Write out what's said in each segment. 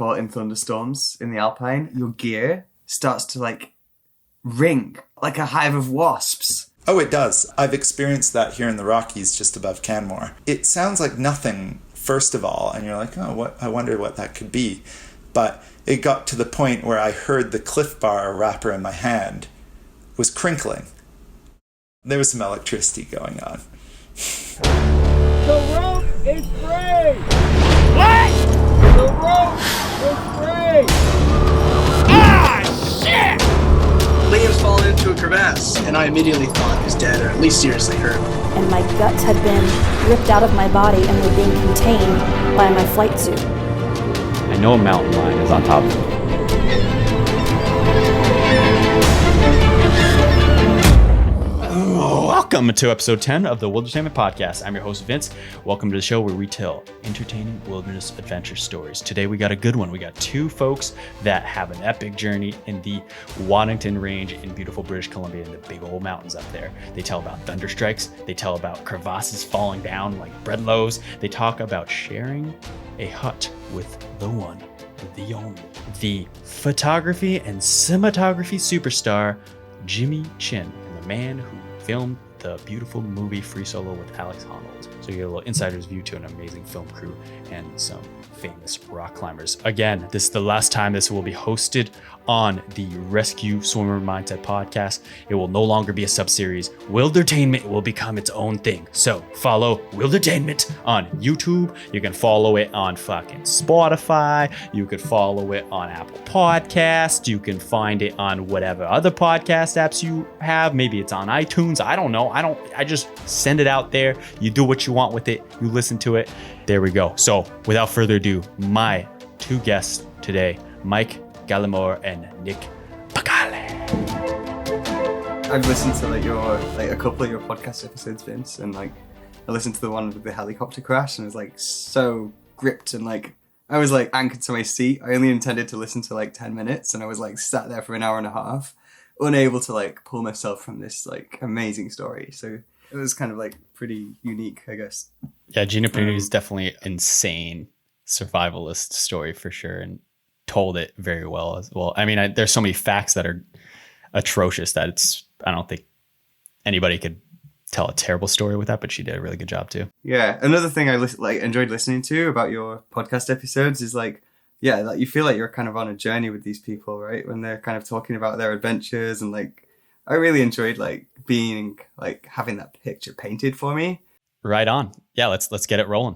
caught in thunderstorms in the Alpine, your gear starts to like ring like a hive of wasps. Oh, it does. I've experienced that here in the Rockies just above Canmore. It sounds like nothing, first of all, and you're like, oh, I wonder what that could be. But it got to the point where I heard the Cliff Bar wrapper in my hand was crinkling. There was some electricity going on. The rope is free! What? The rope is free! Ah, shit! Liam's fallen into a crevasse, and I immediately thought he was dead, or at least seriously hurt. And my guts had been ripped out of my body and were being contained by my flight suit. I know a mountain lion is on top of me. Welcome to episode 10 of the Wildertainment Podcast. I'm your host, Vince. Welcome to the show where we tell entertaining wilderness adventure stories. Today we got a good one. We got two folks that have an epic journey in the Waddington Range in beautiful British Columbia in the big old mountains up there. They tell about thunder strikes. They tell about crevasses falling down like bread loaves. They talk about sharing a hut with the one, the only, the photography and cinematography superstar, Jimmy Chin, and the man who filmed the beautiful movie Free Solo with Alex Honnold. So you get a little insider's view to an amazing film crew and some famous rock climbers. Again, this is the last time this will be hosted on the Rescue Swimmer Mindset podcast. It will no longer be a sub-series. Wildertainment will become its own thing. So follow Wildertainment on YouTube. You can follow it on fucking Spotify. You could follow it on Apple Podcasts. You can find it on whatever other podcast apps you have. Maybe it's on iTunes. I don't know. I just send it out there. You do what you want with it. You listen to it. There we go. So without further ado, my two guests today, Mike Gallimore and Nick Baggaley. I've listened to a couple of your podcast episodes, Vince, and I listened to the one with the helicopter crash and was so gripped and I was anchored to my seat. I only intended to listen to 10 minutes and I was sat there for an hour and a half, unable to pull myself from this amazing story. So it was kind of pretty unique, I guess. Yeah, Gina Panini is definitely insane survivalist story for sure, and told it very well as well. I mean, there's so many facts that are atrocious that I don't think anybody could tell a terrible story with that, but she did a really good job too. Yeah, another thing I enjoyed listening to about your podcast episodes is you feel like you're kind of on a journey with these people, right? When they're kind of talking about their adventures and I really enjoyed being having that picture painted for me. Right on. Yeah, let's get it rolling.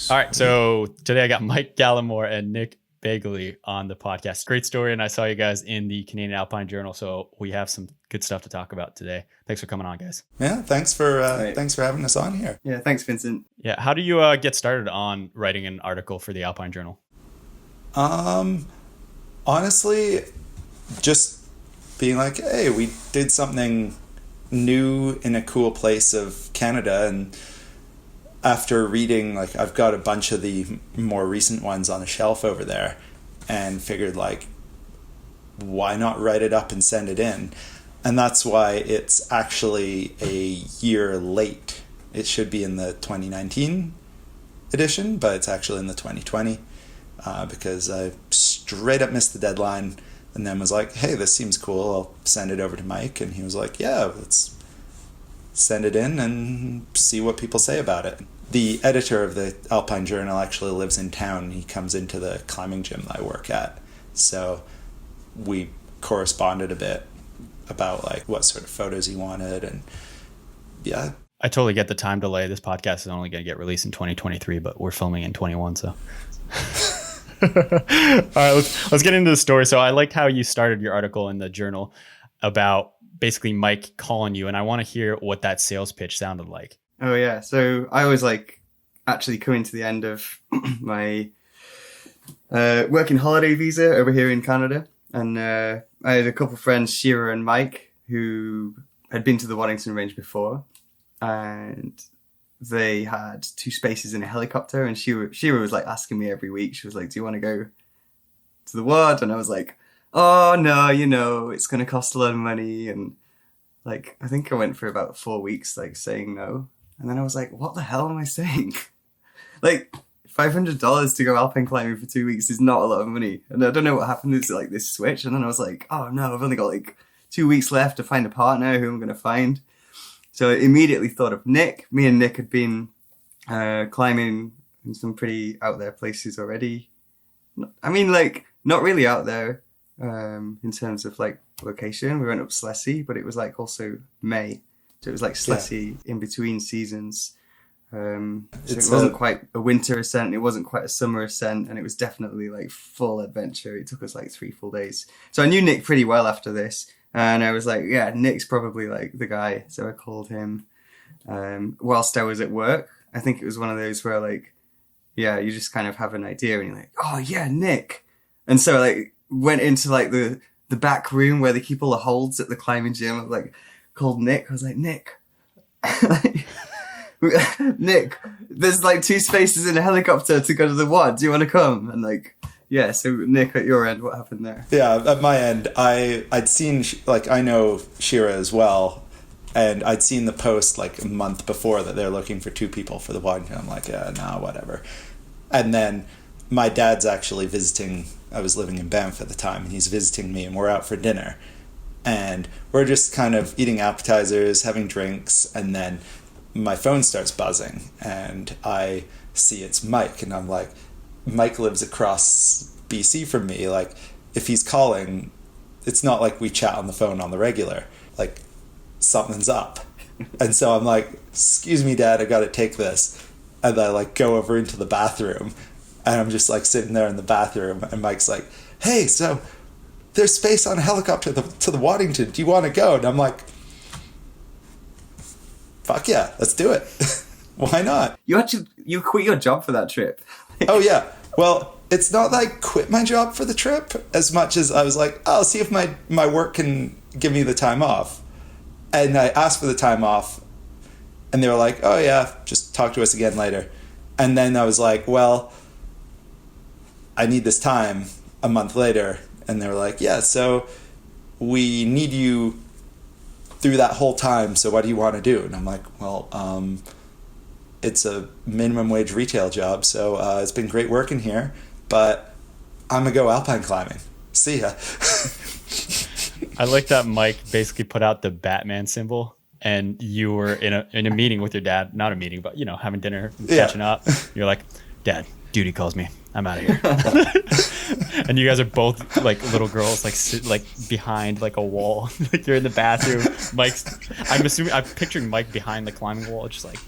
All right, so today I got Mike Gallimore and Nick Baggaley on the podcast. Great story, and I saw you guys in the Canadian Alpine Journal, so we have some good stuff to talk about today. Thanks for coming on, guys. Yeah, thanks for having us on here. Yeah, thanks, Vincent. Yeah, how do you get started on writing an article for the Alpine Journal? Honestly, just being hey, we did something new in a cool place of Canada, and after reading, I've got a bunch of the more recent ones on a shelf over there and figured, why not write it up and send it in? And that's why it's actually a year late. It should be in the 2019 edition, but it's actually in the 2020 because I straight up missed the deadline and then was hey, this seems cool. I'll send it over to Mike. And he was yeah, let's send it in and see what people say about it. The editor of the Alpine Journal actually lives in town. He comes into the climbing gym that I work at. So we corresponded a bit about what sort of photos he wanted. And yeah. I totally get the time delay. This podcast is only going to get released in 2023, but we're filming in 21, so. All right, let's get into the story. So I liked how you started your article in the journal about basically Mike calling you, and I want to hear what that sales pitch sounded like. Oh yeah, so I was actually coming to the end of my working holiday visa over here in Canada, and I had a couple of friends, Shira and Mike, who had been to the Waddington Range before, and they had 2 spaces in a helicopter, and Shira was asking me every week. She was do you want to go to the Wad? And I was oh no, it's going to cost a lot of money. And I think I went for about 4 weeks saying no. And then I was what the hell am I saying? $500 to go alpine climbing for 2 weeks is not a lot of money. And I don't know what happened. It's like this switch. And then I was like, oh no, I've only got like 2 weeks left to find a partner who I'm going to find. So I immediately thought of Nick. Me and Nick had been climbing in some pretty out there places already. I mean, like, not really out there in terms of like location. We went up Slessy, but it was like also May. So it was like Slessy in between seasons. So it wasn't quite a winter ascent. It wasn't quite a summer ascent. And it was definitely like full adventure. It took us like 3 full days. So I knew Nick pretty well after this. And I was like, yeah, Nick's probably like the guy. So I called him whilst I was at work. I think it was one of those where like, yeah, you just kind of have an idea and you're like, oh yeah, Nick. And so like went into like the back room where they keep all the holds at the climbing gym. I like called Nick. I was like, Nick, Nick, there's like 2 spaces in a helicopter to go to the WOD. Do you want to come? And like, yeah. So Nick, at your end, what happened there? Yeah, at my end, I'd seen, like, I know Shira as well. And I'd seen the post like a month before that they're looking for 2 people for the WOD. And I'm like, yeah, nah, whatever. And then my dad's actually visiting. I was living in Banff at the time, and he's visiting me, and we're out for dinner. And we're just kind of eating appetizers, having drinks, and then my phone starts buzzing, and I see it's Mike, and I'm like, Mike lives across BC from me. Like, if he's calling, it's not like we chat on the phone on the regular. Like, something's up. And so I'm like, excuse me, Dad, I gotta take this. And I like go over into the bathroom, and I'm just like sitting there in the bathroom, and Mike's like, hey, so there's space on a helicopter to the Waddington. Do you want to go? And I'm like, fuck yeah, let's do it. Why not? You quit your job for that trip. Oh yeah. Well, it's not that I quit my job for the trip as much as I was like, oh, I'll see if my work can give me the time off. And I asked for the time off, and they were like, oh yeah, just talk to us again later. And then I was like, well, I need this time a month later. And they were like, yeah, so we need you through that whole time. So what do you want to do? And I'm like, well, it's a minimum wage retail job. So it's been great working here, but I'm going to go alpine climbing. See ya. I like that Mike basically put out the Batman symbol, and you were in a meeting with your dad, not a meeting, but, you know, having dinner, catching up. You're like, Dad, duty calls me. I'm out of here. And you guys are both like little girls, like sit like behind like a wall. Like you're in the bathroom. I'm picturing Mike behind the climbing wall, just like,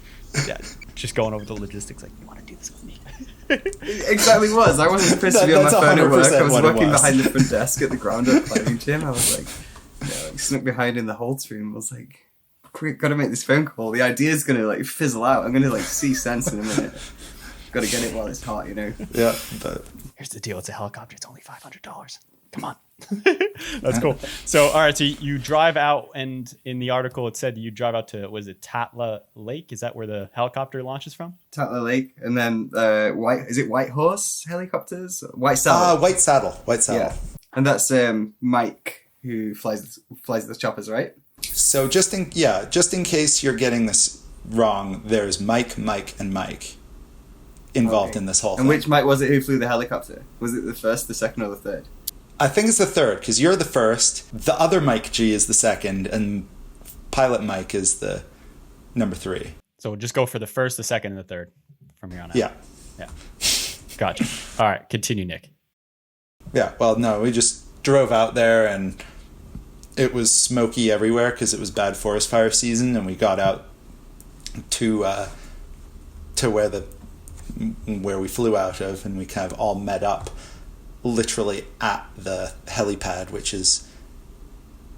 yeah, just going over the logistics. Like, you want to do this with me? It exactly was. I wasn't supposed to be on my phone at work. I was working behind the front desk at the ground up climbing gym. I was like, like snuck behind in the holds room. I was like, quick, gotta make this phone call. The idea's gonna like fizzle out. I'm gonna like see sense in a minute. Gotta get it while it's hot, you know? Yeah. But here's the deal. It's a helicopter. It's only $500. Come on. That's cool. So, all right. So you drive out, and in the article, it said you drive out to, was it Tatla Lake? Is that where the helicopter launches from? Tatla Lake. And then White Horse helicopters? White Saddle. White Saddle. Yeah. And that's Mike who flies the choppers, right? So just in case you're getting this wrong, there's Mike, and Mike involved in this whole thing. And which Mike was it who flew the helicopter? Was it the first, the second, or the third? I think it's the third, because you're the first. The other Mike G is the second, and Pilot Mike is the number 3. So we'll just go for the first, the second, and the third from here on out. Yeah. Gotcha. All right, continue, Nick. Yeah, well, no, we just drove out there, and it was smoky everywhere because it was bad forest fire season, and we got out to where we flew out of, and we kind of all met up literally at the helipad, which is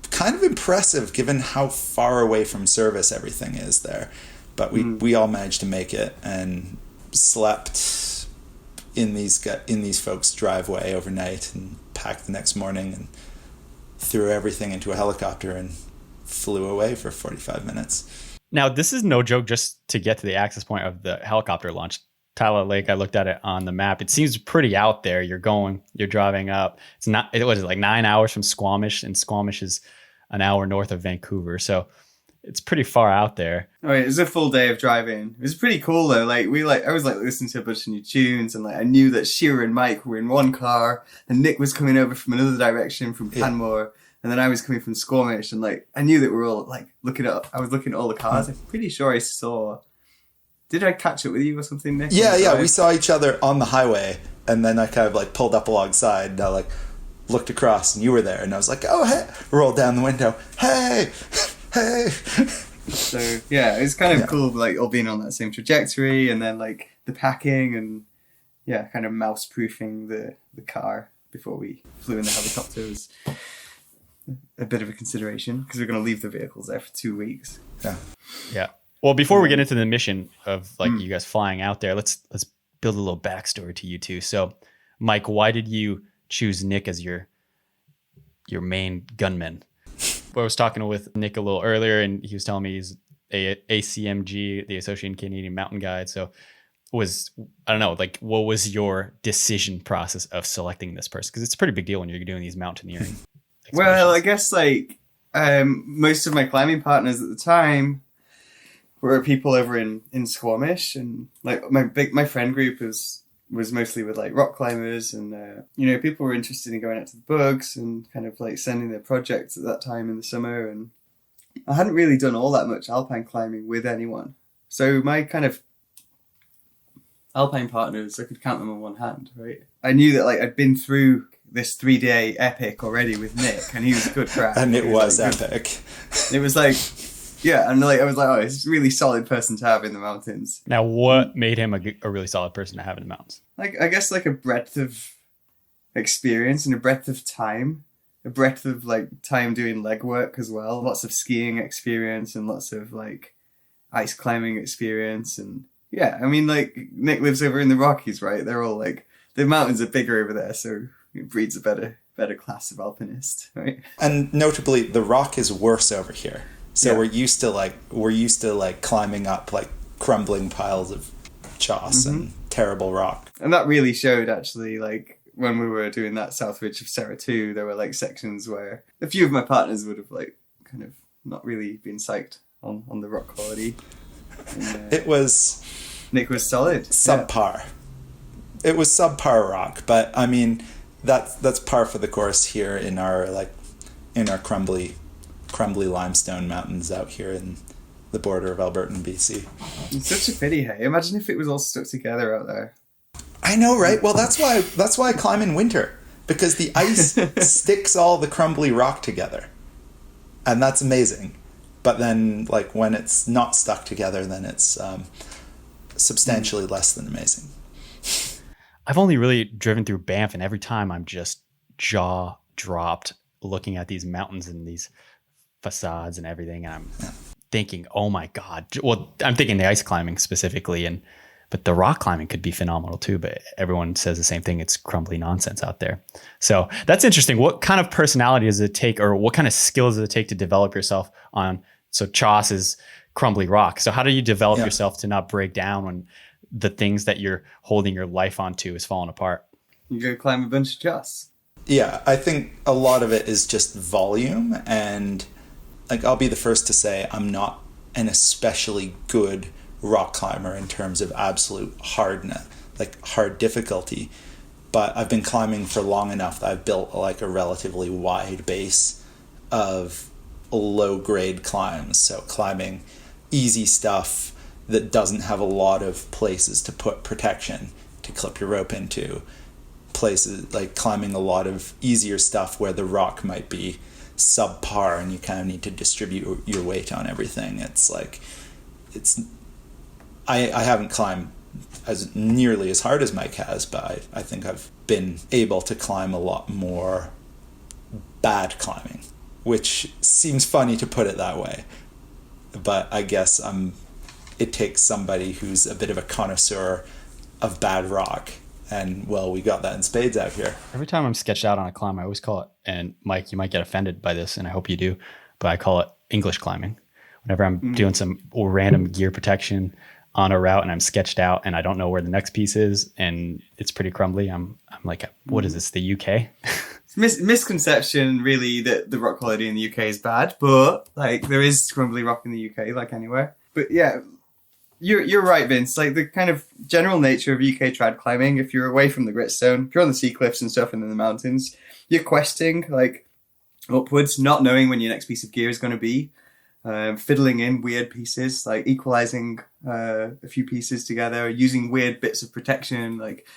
kind of impressive given how far away from service everything is there. But we all managed to make it and slept in these folks' driveway overnight, and packed the next morning and threw everything into a helicopter and flew away for 45 minutes. Now, this is no joke. Just to get to the access point of the helicopter launch, Tatla Lake, I looked at it on the map. It seems pretty out there. You're driving up. It was like 9 hours from Squamish, and Squamish is an hour north of Vancouver. So it's pretty far out there. Oh, it was a full day of driving. It was pretty cool though. I was listening to a bunch of new tunes, and I knew that Shira and Mike were in one car, and Nick was coming over from another direction from Canmore, and then I was coming from Squamish, and I knew that we were all looking at. I was looking at all the cars. I'm pretty sure I saw. Did I catch up with you or something, Nick? Yeah. We saw each other on the highway, and then I kind of pulled up alongside, and I looked across, and you were there, and I was like, oh, hey, rolled down the window, hey. So yeah, it's kind of cool, all being on that same trajectory, and then the packing, and kind of mouse proofing the car before we flew in the helicopter was a bit of a consideration because we're going to leave the vehicles there for 2 weeks. Yeah. Well, before we get into the mission of you guys flying out there, let's build a little backstory to you two. So, Mike, why did you choose Nick as your main gunman? I was talking with Nick a little earlier, and he was telling me he's ACMG, the Associated Canadian Mountain Guide. So I don't know, what was your decision process of selecting this person? Because it's a pretty big deal when you're doing these mountaineering expeditions. Well, I guess most of my climbing partners at the time were people over in Squamish, and my friend group was mostly with rock climbers, and people were interested in going out to the bugs and kind of sending their projects at that time in the summer, and I hadn't really done all that much alpine climbing with anyone, so my kind of alpine partners, I could count them on one hand, right? I knew that I'd been through this 3-day epic already with Nick, and he was good crack. And it was epic. It was yeah, and I was oh, he's a really solid person to have in the mountains. Now, what made him a really solid person to have in the mountains? I guess a breadth of experience and a breadth of time. A breadth of time doing leg work as well. Lots of skiing experience and lots of ice climbing experience. And yeah, I mean Nick lives over in the Rockies, right? They're all the mountains are bigger over there, so it breeds a better class of alpinist, right? And notably, the rock is worse over here. So we're used to climbing up crumbling piles of choss and terrible rock. And that really showed actually when we were doing that south ridge of Serra 2, there were sections where a few of my partners would have kind of not really been psyched on the rock quality. And, Nick was solid. Subpar. Yeah. It was subpar rock, but I mean that's par for the course here in our crumbly limestone mountains out here in the border of Alberta and BC. It's such a pity, hey? Imagine if it was all stuck together out there. I know, right? Well, that's why I climb in winter, because the ice sticks all the crumbly rock together, and that's amazing. But then, when it's not stuck together, then it's substantially less than amazing. I've only really driven through Banff, and every time I'm just jaw dropped looking at these mountains and these facades and everything, and I'm thinking, oh my god. Well, I'm thinking the ice climbing specifically, but the rock climbing could be phenomenal too, but everyone says the same thing. It's crumbly nonsense out there. So that's interesting. What kind of personality does it take, or what kind of skills does it take to develop yourself on? So choss is crumbly rock. So how do you develop yourself to not break down when the things that you're holding your life onto is falling apart? You go climb a bunch of choss. Yeah, I think a lot of it is just volume, and I'll be the first to say I'm not an especially good rock climber in terms of absolute hardness, hard difficulty, but I've been climbing for long enough that I've built a relatively wide base of low grade climbs. So climbing easy stuff that doesn't have a lot of places to put protection to clip your rope into, places climbing a lot of easier stuff where the rock might be subpar and you kind of need to distribute your weight on everything. I haven't climbed as nearly as hard as Mike has, but I think I've been able to climb a lot more bad climbing, which seems funny to put it that way, but I guess it takes somebody who's a bit of a connoisseur of bad rock, and we got that in spades out here. Every time I'm sketched out on a climb, I always call it, and Mike, you might get offended by this, and I hope you do, but I call it English climbing. Whenever I'm doing some random gear protection on a route and I'm sketched out and I don't know where the next piece is and it's pretty crumbly, I'm like, what is this, the UK? misconception really that the rock quality in the UK is bad, but like there is crumbly rock in the UK like anywhere. But yeah, you're right, Vince. Like the kind of general nature of UK trad climbing, if you're away from the gritstone, if you're on the sea cliffs and stuff and in the mountains, you're questing like upwards, not knowing when your next piece of gear is going to be, fiddling in weird pieces, like equalizing a few pieces together, using weird bits of protection, like.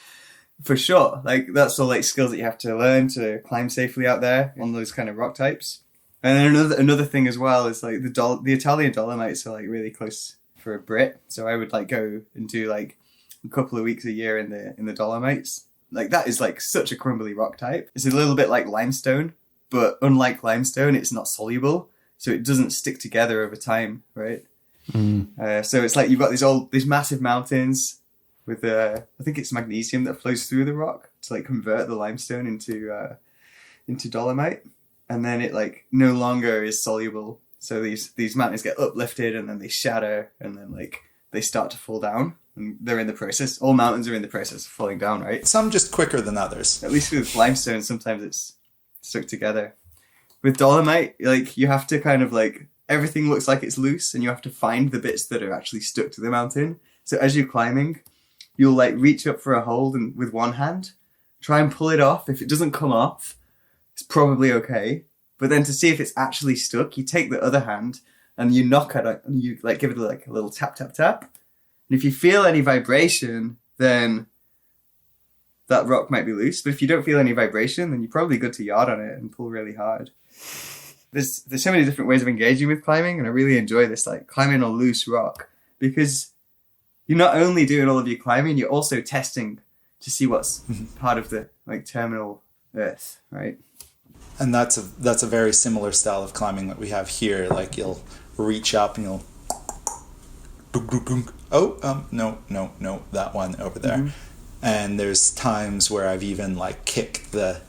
For sure. Like, that's all, like, skills that you have to learn to climb safely out there on those kind of rock types. And then another thing as well is, like, the Italian Dolomites are, like, really close for a Brit. So I would, like, go and do, like, a couple of weeks a year in the Dolomites. Like, that is, like, such a crumbly rock type. It's a little bit like limestone, but unlike limestone, it's not soluble. So it doesn't stick together over time, right? So it's like you've got these massive mountains with I think it's magnesium that flows through the rock to like convert the limestone into dolomite, and then it like no longer is soluble. So these mountains get uplifted and then they shatter and then like they start to fall down, and they're in the process. All mountains are in the process of falling down, right? Some just quicker than others. At least with limestone, sometimes it's stuck together. With dolomite, like you have to kind of like everything looks like it's loose, and you have to find the bits that are actually stuck to the mountain. So as you're climbing, you'll like reach up for a hold and with one hand, try and pull it off. If it doesn't come off, it's probably okay. But then to see if it's actually stuck, you take the other hand and you knock at it and you like give it like a little tap, tap, tap. And if you feel any vibration, then that rock might be loose. But if you don't feel any vibration, then you're probably good to yard on it and pull really hard. There's so many different ways of engaging with climbing, and I really enjoy this, like climbing on loose rock, because you're not only doing all of your climbing, you're also testing to see what's part of the like terminal earth, right? And that's a very similar style of climbing that we have here. Like you'll reach up and you'll no, that one over there. Mm-hmm. And there's times where I've even like kicked the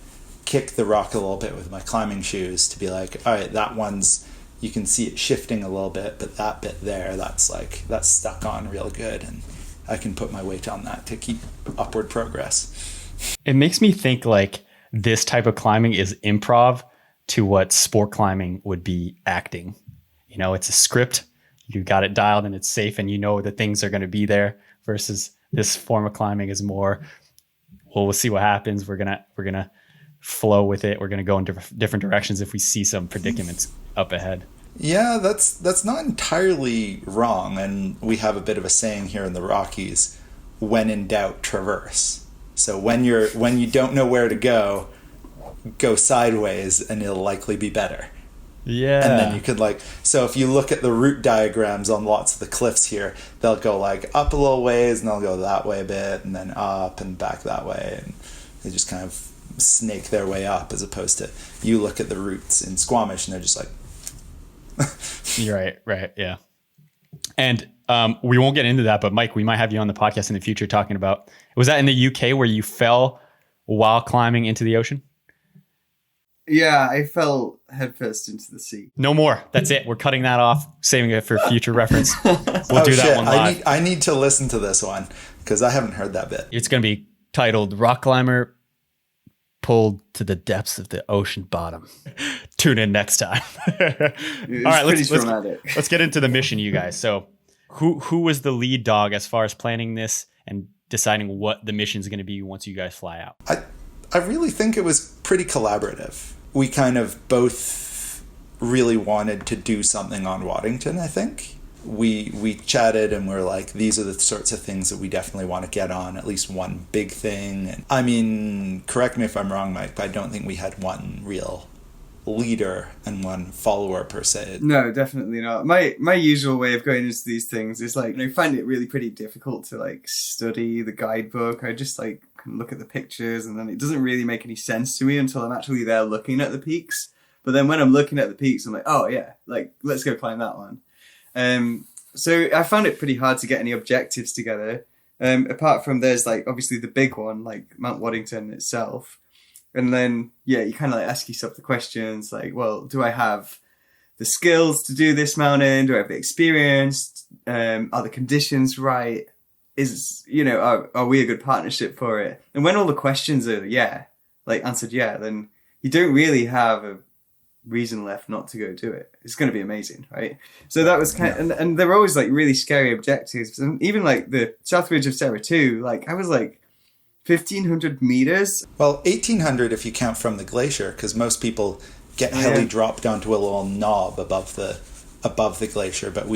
rock a little bit with my climbing shoes to be like, all right, that one's, you can see it shifting a little bit, but that bit there, that's stuck on real good, and I can put my weight on that to keep upward progress. It makes me think like this type of climbing is improv to what sport climbing would be acting. You know, it's a script, you got it dialed and it's safe and you know the things are going to be there, versus this form of climbing is more, well, we'll see what happens. We're going to flow with it. We're going to go in different directions if we see some predicaments up ahead. Yeah, that's not entirely wrong. And we have a bit of a saying here in the Rockies, when in doubt, traverse. So when you don't know where to go sideways and it'll likely be better. Yeah. And then you could like, so if you look at the route diagrams on lots of the cliffs here, they'll go like up a little ways and they'll go that way a bit and then up and back that way. And they just kind of snake their way up, as opposed to you look at the routes in Squamish and they're just like, You're right. Yeah. And we won't get into that, but Mike, we might have you on the podcast in the future talking about, was that in the UK where you fell while climbing into the ocean? Yeah, I fell headfirst into the sea. No more. That's it. We're cutting that off, saving it for future reference. We'll do that one live. I need to listen to this one because I haven't heard that bit. It's going to be titled Rock Climber Pulled to the Depths of the Ocean Bottom. Tune in next time. All right, let's get into the mission, you guys. So who was the lead dog as far as planning this and deciding what the mission is going to be once you guys fly out? I really think it was pretty collaborative. We kind of both really wanted to do something on Waddington, I think. We chatted and we're like, these are the sorts of things that we definitely want to get on, at least one big thing. And I mean, correct me if I'm wrong, Mike, but I don't think we had one real leader and one follower per se. No, definitely not. My usual way of going into these things is like, I find it really pretty difficult to like study the guidebook. I just like can look at the pictures and then it doesn't really make any sense to me until I'm actually there looking at the peaks. But then when I'm looking at the peaks, I'm like, oh yeah, like let's go climb that one. So I found it pretty hard to get any objectives together. Apart from there's like obviously the big one, like Mount Waddington itself. And then, yeah, you kind of like ask yourself the questions like, well, do I have the skills to do this mountain? Do I have the experience? Are the conditions right? Are we a good partnership for it? And when all the questions are, answered, then you don't really have a reason left not to go do it. It's going to be amazing, right? So that was kind of, and they're always like really scary objectives. And even like the South Ridge of Serra 2, like I was like 1,500 meters. Well, 1,800 if you count from the glacier, because most people get heli dropped onto a little knob above the glacier. But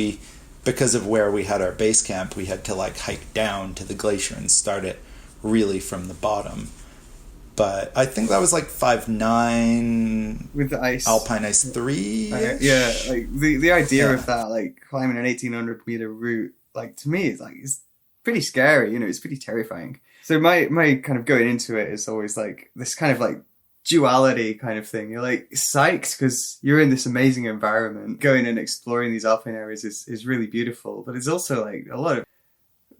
because of where we had our base camp, we had to like hike down to the glacier and start it really from the bottom. But I think that was like 5'9" with the ice, Alpine Ice 3. Yeah, like the idea of that, like climbing an 1,800 meter route, like to me is like it's pretty scary. You know, it's pretty terrifying. So my kind of going into it is always like this kind of like duality kind of thing. You're like psyched because you're in this amazing environment. Going and exploring these alpine areas is really beautiful, but it's also like a lot of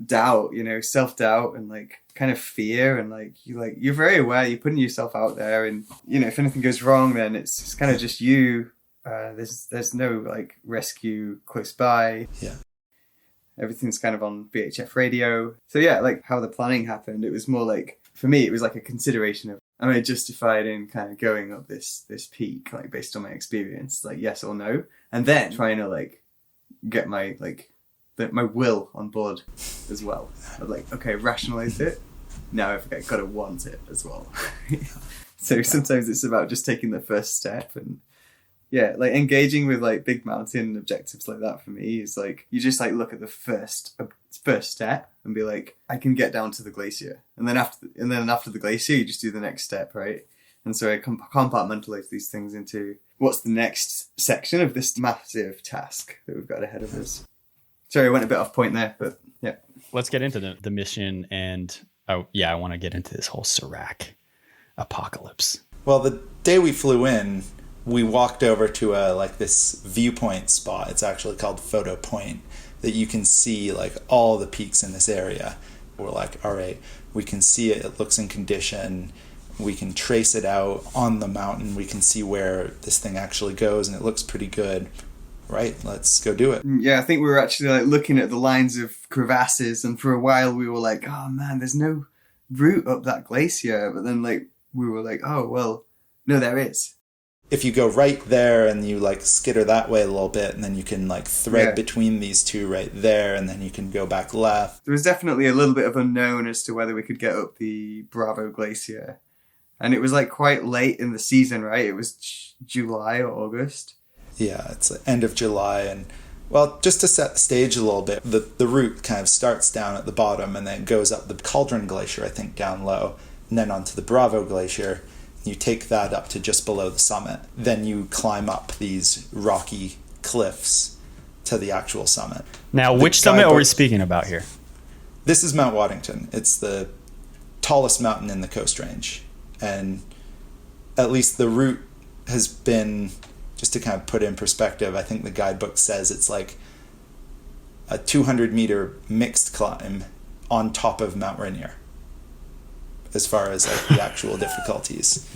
doubt, you know, self-doubt and like kind of fear, and like you're very aware you're putting yourself out there, and you know if anything goes wrong then it's kind of just you. There's no like rescue close by. Everything's kind of on VHF radio. So yeah, like how the planning happened, it was more like, for me it was like a consideration of, am I justified in kind of going up this peak, like based on my experience, like yes or no, and then trying to like get my like my will on board as well. I'd like, okay, rationalize it. Now I've got to want it as well. So sometimes it's about just taking the first step, and yeah, like engaging with like big mountain objectives like that for me is like, you just like look at the first step and be like, I can get down to the glacier. And then after the glacier, you just do the next step, right? And so I compartmentalize these things into what's the next section of this massive task that we've got ahead of us. Sorry, I went a bit off point there, but yeah. Let's get into the mission, and I want to get into this whole serac apocalypse. Well, the day we flew in, we walked over to this viewpoint spot. It's actually called Photo Point, that you can see like all the peaks in this area. We're like, all right, we can see it. It looks in condition. We can trace it out on the mountain. We can see where this thing actually goes, and it looks pretty good. Right, let's go do it. Yeah, I think we were actually like looking at the lines of crevasses, and for a while we were like, oh man, there's no route up that glacier. But then like we were like, oh well, no, there is. If you go right there and you like skitter that way a little bit, and then you can like thread between these two right there, and then you can go back left. There was definitely a little bit of unknown as to whether we could get up the Bravo Glacier. And it was like quite late in the season, right? It was July or August. Yeah, it's the end of July, and well, just to set the stage a little bit, the route kind of starts down at the bottom and then goes up the Cauldron Glacier, I think, down low, and then onto the Bravo Glacier. You take that up to just below the summit. Then you climb up these rocky cliffs to the actual summit. Now, which summit are we speaking about here? This is Mount Waddington. It's the tallest mountain in the Coast Range, and at least the route has been, just to kind of put it in perspective, I think the guidebook says it's like a 200-meter mixed climb on top of Mount Rainier, as far as like the actual difficulties.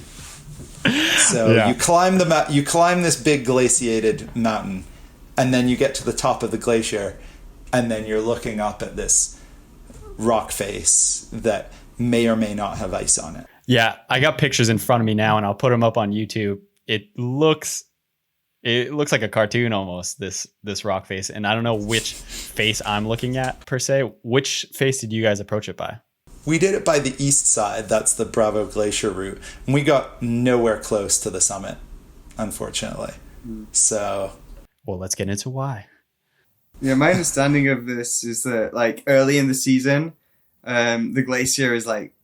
So you climb you climb this big glaciated mountain, and then you get to the top of the glacier, and then you're looking up at this rock face that may or may not have ice on it. Yeah, I got pictures in front of me now, and I'll put them up on YouTube. It looks like a cartoon almost, this rock face, and I don't know which face I'm looking at per se. Which face did you guys approach it by? We did it by the east side. That's the Bravo Glacier route, and we got nowhere close to the summit, unfortunately. So, well, let's get into why. Yeah, my understanding of this is that like early in the season, the glacier is like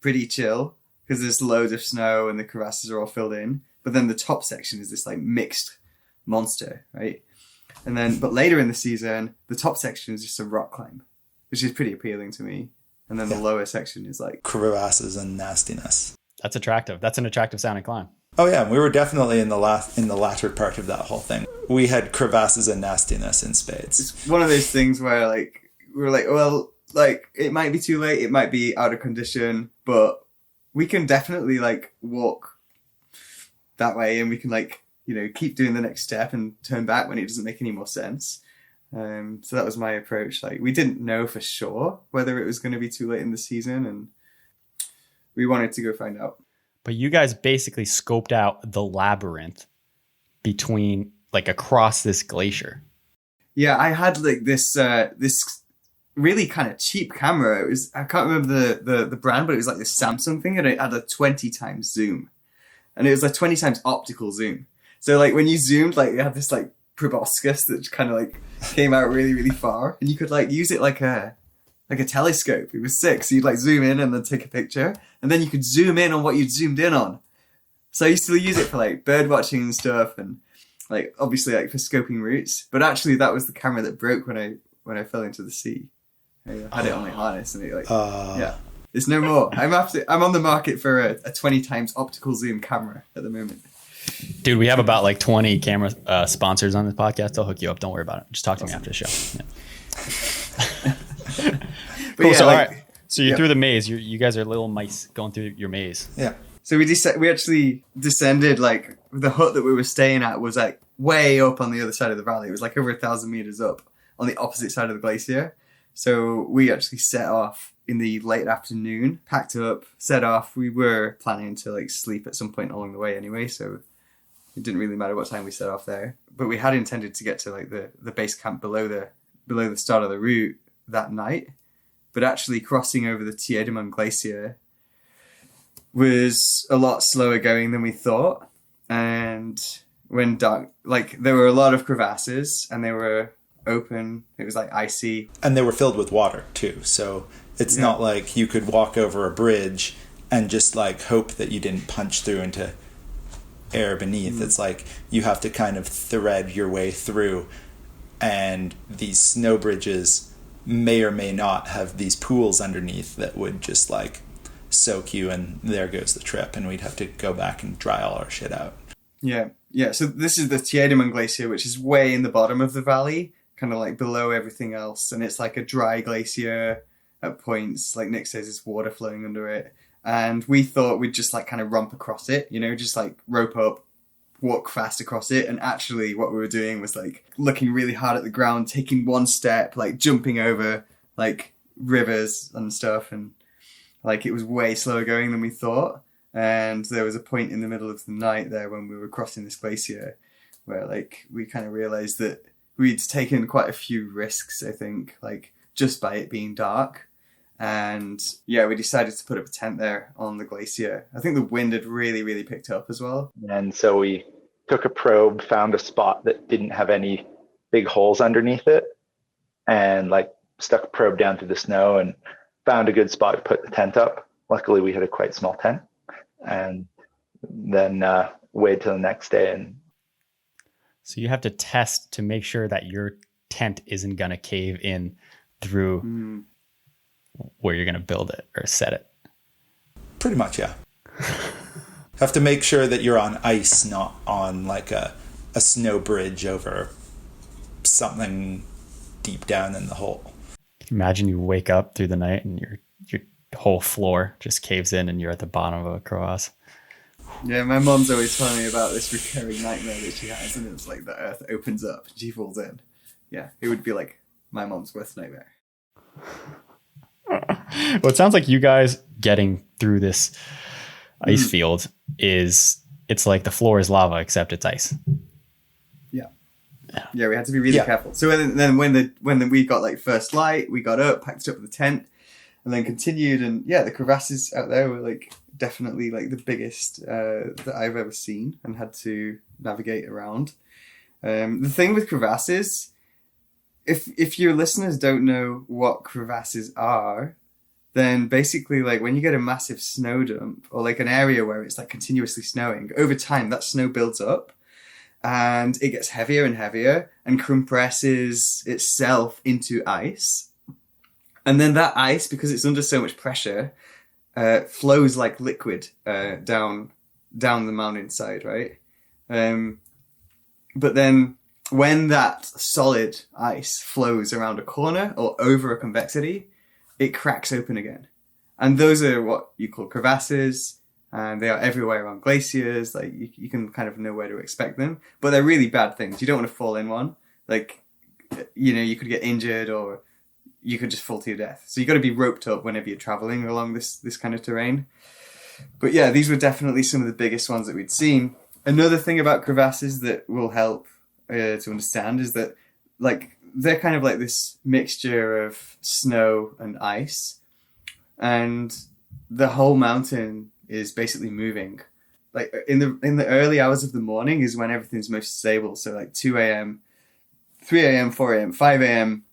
pretty chill because there's loads of snow and the crevasses are all filled in. But then the top section is this like mixed monster, right? And then, but later in the season, the top section is just a rock climb, which is pretty appealing to me. And then the lower section is like crevasses and nastiness. That's attractive. That's an attractive sounding climb. Oh yeah, we were definitely in the latter part of that whole thing. We had crevasses and nastiness in spades. It's one of those things where like we were like, well, like it might be too late, it might be out of condition, but we can definitely like walk that way, and we can like, you know, keep doing the next step and turn back when it doesn't make any more sense. So that was my approach. Like we didn't know for sure whether it was going to be too late in the season, and we wanted to go find out. But you guys basically scoped out the labyrinth between, like, across this glacier. Yeah, I had like this really kind of cheap camera. It was, I can't remember the brand, but it was like this Samsung thing, and it had a 20 times zoom, and it was like 20 times optical zoom. So like when you zoomed, like it had this like proboscis that kind of like came out really, really far, and you could like use it like a telescope. It was sick. So you'd like zoom in and then take a picture, and then you could zoom in on what you'd zoomed in on. So I used to use it for like bird watching and stuff, and like obviously like for scoping routes. But actually that was the camera that broke when I fell into the sea. I had it on my harness, and it like yeah. There's no more. I'm on the market for a 20 times optical zoom camera at the moment. Dude, we have about like 20 camera sponsors on this podcast. I'll hook you up. Don't worry about it. Just talk to me after the show. Yeah. Cool. Yeah, So, like, all right. So you're through the maze. You guys are little mice going through your maze. Yeah. So we actually descended, like the hut that we were staying at was like way up on the other side of the valley. It was like over 1,000 meters up on the opposite side of the glacier. So we actually set off in the late afternoon, packed up, set off. We were planning to like sleep at some point along the way anyway, so it didn't really matter what time we set off there. But we had intended to get to like the base camp below the start of the route that night. But actually crossing over the Tiedemon Glacier was a lot slower going than we thought. And when dark, like there were a lot of crevasses, and they were open. It was like icy. And they were filled with water too. So it's not like you could walk over a bridge and just like hope that you didn't punch through into air beneath. It's like you have to kind of thread your way through, and these snow bridges may or may not have these pools underneath that would just like soak you, and there goes the trip, and we'd have to go back and dry all our shit out. Yeah, so this is the Tiedemon Glacier, which is way in the bottom of the valley, kind of like below everything else, and it's like a dry glacier at points. Like Nick says, there's water flowing under it, and we thought we'd just like kind of romp across it, you know, just like rope up, walk fast across it. And actually what we were doing was like looking really hard at the ground, taking one step, like jumping over like rivers and stuff, and like it was way slower going than we thought. And there was a point in the middle of the night there when we were crossing this glacier where like we kind of realized that we'd taken quite a few risks, I think, like just by it being dark. And yeah, we decided to put up a tent there on the glacier. I think the wind had really, really picked up as well. And so we took a probe, found a spot that didn't have any big holes underneath it, and like stuck a probe down through the snow and found a good spot to put the tent up. Luckily, we had a quite small tent, and then waited till the next day. And so you have to test to make sure that your tent isn't going to cave in through where you're going to build it or set it. Pretty much, yeah. Have to make sure that you're on ice, not on like a snow bridge over something deep down in the hole. Imagine you wake up through the night and your whole floor just caves in and you're at the bottom of a crevasse. Yeah, my mom's always telling me about this recurring nightmare that she has, and it's like the earth opens up and she falls in. Yeah, it would be like my mom's worst nightmare. Well, it sounds like you guys getting through this ice field it's like the floor is lava except it's ice. Yeah, we had to be really careful. So then when we got like first light, we got up, packed up the tent, and then continued. And yeah, the crevasses out there were like definitely like the biggest that I've ever seen, and had to navigate around. The thing with crevasses, if your listeners don't know what crevasses are, then basically like when you get a massive snow dump or like an area where it's like continuously snowing, over time that snow builds up and it gets heavier and heavier and compresses itself into ice. And then that ice, because it's under so much pressure, flows like liquid down the mountainside, right? But then when that solid ice flows around a corner or over a convexity, it cracks open again. And those are what you call crevasses, and they are everywhere around glaciers. Like you can kind of know where to expect them, but they're really bad things. You don't want to fall in one. Like, you know, you could get injured or you could just fall to your death. So you got to be roped up whenever you're traveling along this kind of terrain. But yeah, these were definitely some of the biggest ones that we'd seen. Another thing about crevasses that will help to understand is that, like, they're kind of like this mixture of snow and ice, and the whole mountain is basically moving. Like in the early hours of the morning is when everything's most stable. So like 2 a.m., 3 a.m., 4 a.m., 5 a.m.,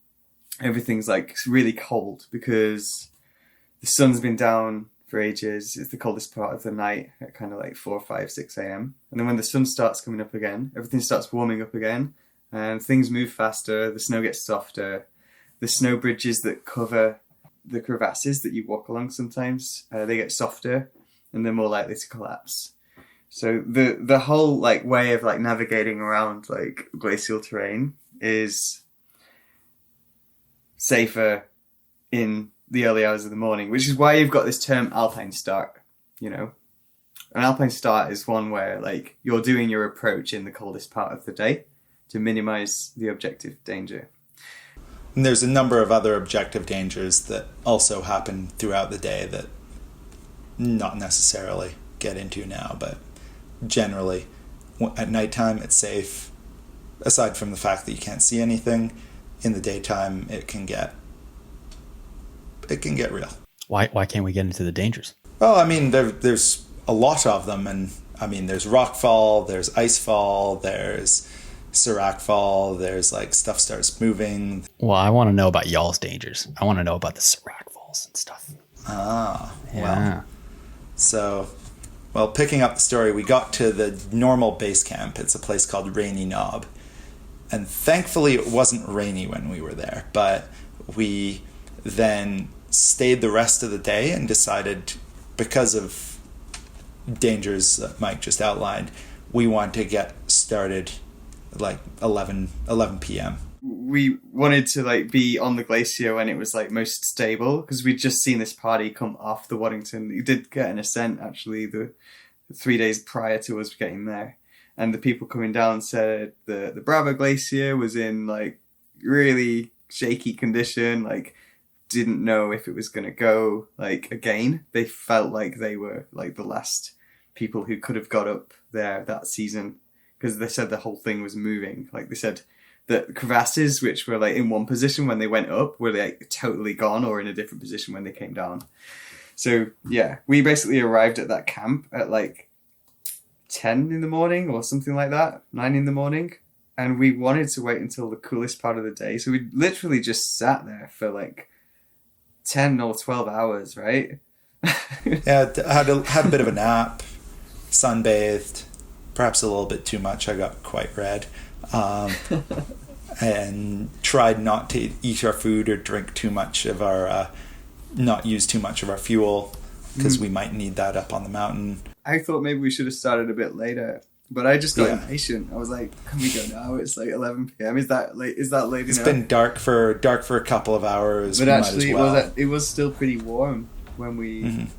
everything's like really cold because the sun's been down for ages. It's the coldest part of the night at kind of like 4, 5, 6 a.m. And then when the sun starts coming up again, everything starts warming up again and things move faster. The snow gets softer. The snow bridges that cover the crevasses that you walk along sometimes, they get softer and they're more likely to collapse. So the whole like way of like navigating around like glacial terrain is safer in the early hours of the morning, which is why you've got this term alpine start. You know, an alpine start is one where like you're doing your approach in the coldest part of the day to minimize the objective danger. And there's a number of other objective dangers that also happen throughout the day that not necessarily get into now, but generally at nighttime it's safe. Aside from the fact that you can't see anything, in the daytime it can get real. Why can't we get into the dangers? Well, I mean, there's a lot of them, and I mean, there's rockfall, there's icefall, there's serac fall, there's like stuff starts moving. Well, I want to know about y'all's dangers. I want to know about the serac falls and stuff. Ah, Yeah. well. So, picking up the story, we got to the normal base camp. It's a place called Rainy Knob. And thankfully it wasn't rainy when we were there, but we then stayed the rest of the day and decided, because of dangers that Mike just outlined, we want to get started like 11 p.m. We wanted to like be on the glacier when it was like most stable, because we'd just seen this party come off the Waddington. We did get an ascent actually the 3 days prior to us getting there, and the people coming down said the Bravo Glacier was in like really shaky condition, like didn't know if it was going to go like again. They felt like they were like the last people who could have got up there that season, because they said the whole thing was moving. Like they said that crevasses, which were like in one position when they went up, were like totally gone or in a different position when they came down. So yeah, we basically arrived at that camp at like 10 in the morning or something like that, 9 in the morning. And we wanted to wait until the coolest part of the day. So we literally just sat there for like 10 or 12 hours, right? Yeah, I had a bit of a nap, sunbathed, perhaps a little bit too much. I got quite red. And tried not to eat our food or drink too much of our, not use too much of our fuel, because we might need that up on the mountain. I thought maybe we should have started a bit later, but I just got impatient. I was like, "Can we go now? It's like 11 p.m. Is that late? Is that late enough?" It's been dark for a couple of hours, but actually, it was still pretty warm when we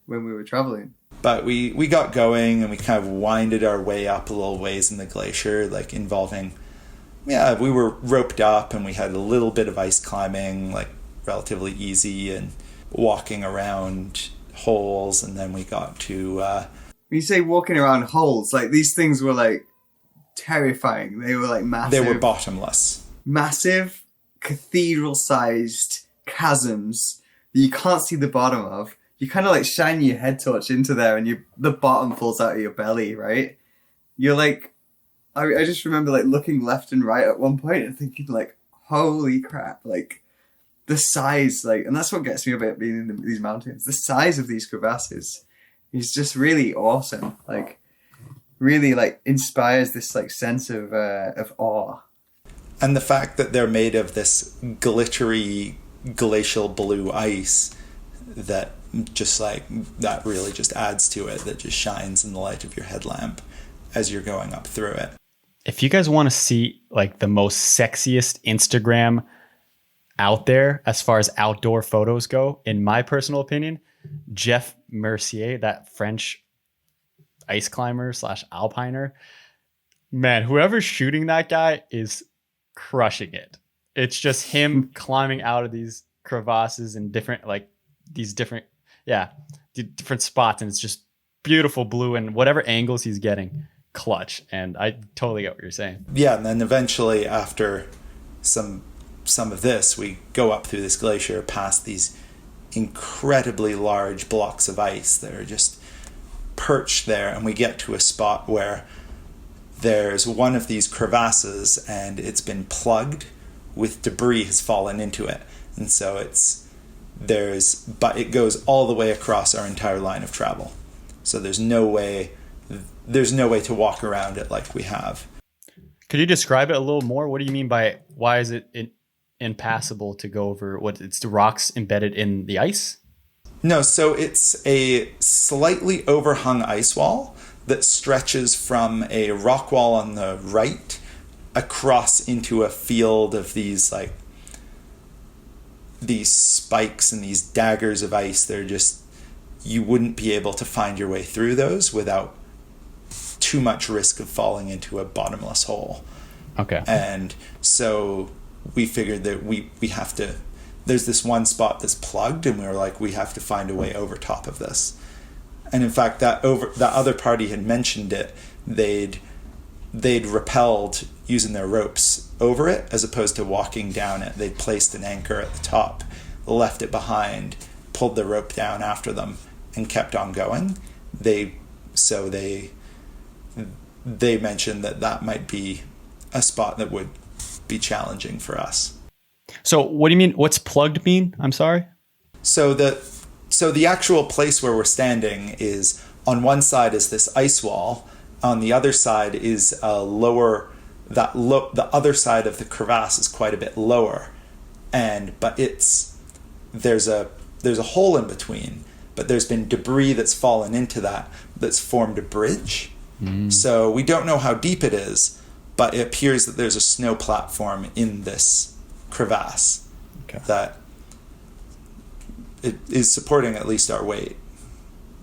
were traveling. But we got going and we kind of winded our way up a little ways in the glacier, like involving, we were roped up and we had a little bit of ice climbing, like relatively easy, and walking around holes, and then we got to... when you say walking around holes, like these things were like terrifying. They were like massive. They were bottomless. Massive cathedral-sized chasms that you can't see the bottom of. You kind of like shine your head torch into there and the bottom falls out of your belly, right? You're like, I just remember like looking left and right at one point and thinking like, holy crap, like the size, like, and that's what gets me about being in these mountains. The size of these crevasses is just really awesome. Like really like inspires this like sense of awe. And the fact that they're made of this glittery glacial blue ice that just like that really just adds to it, that just shines in the light of your headlamp as you're going up through it. If you guys want to see like the most sexiest Instagram out there as far as outdoor photos go, in my personal opinion, Jeff Mercier, that French ice climber / alpiner, man, whoever's shooting that guy is crushing it. It's just him climbing out of these crevasses and different yeah, different spots, and it's just beautiful blue, and whatever angles he's getting, clutch. And I totally get what you're saying. Yeah, and then eventually after some of this, we go up through this glacier past these incredibly large blocks of ice that are just perched there, and we get to a spot where there's one of these crevasses and it's been plugged with debris has fallen into it, and so but it goes all the way across our entire line of travel, so there's no way to walk around it like we have. Could you describe it a little more? What do you mean by why is it impassable to go over? What, it's the rocks embedded in the ice? No, so it's a slightly overhung ice wall that stretches from a rock wall on the right across into a field of these spikes and these daggers of ice. They're just, you wouldn't be able to find your way through those without too much risk of falling into a bottomless hole. Okay. And so we figured that we have to, there's this one spot that's plugged, and we were like, we have to find a way over top of this. And in fact, that other party had mentioned it. They'd rappelled using their ropes over it as opposed to walking down it. They'd placed an anchor at the top, left it behind, pulled the rope down after them, and kept on going. They mentioned that might be a spot that would be challenging for us. So what do you mean? What's plugged mean? I'm sorry. So the actual place where we're standing is, on one side is this ice wall. On the other side is the other side of the crevasse is quite a bit lower, but there's a hole in between. But there's been debris that's fallen into that's formed a bridge. So we don't know how deep it is, but it appears that there's a snow platform in this crevasse that it is supporting at least our weight.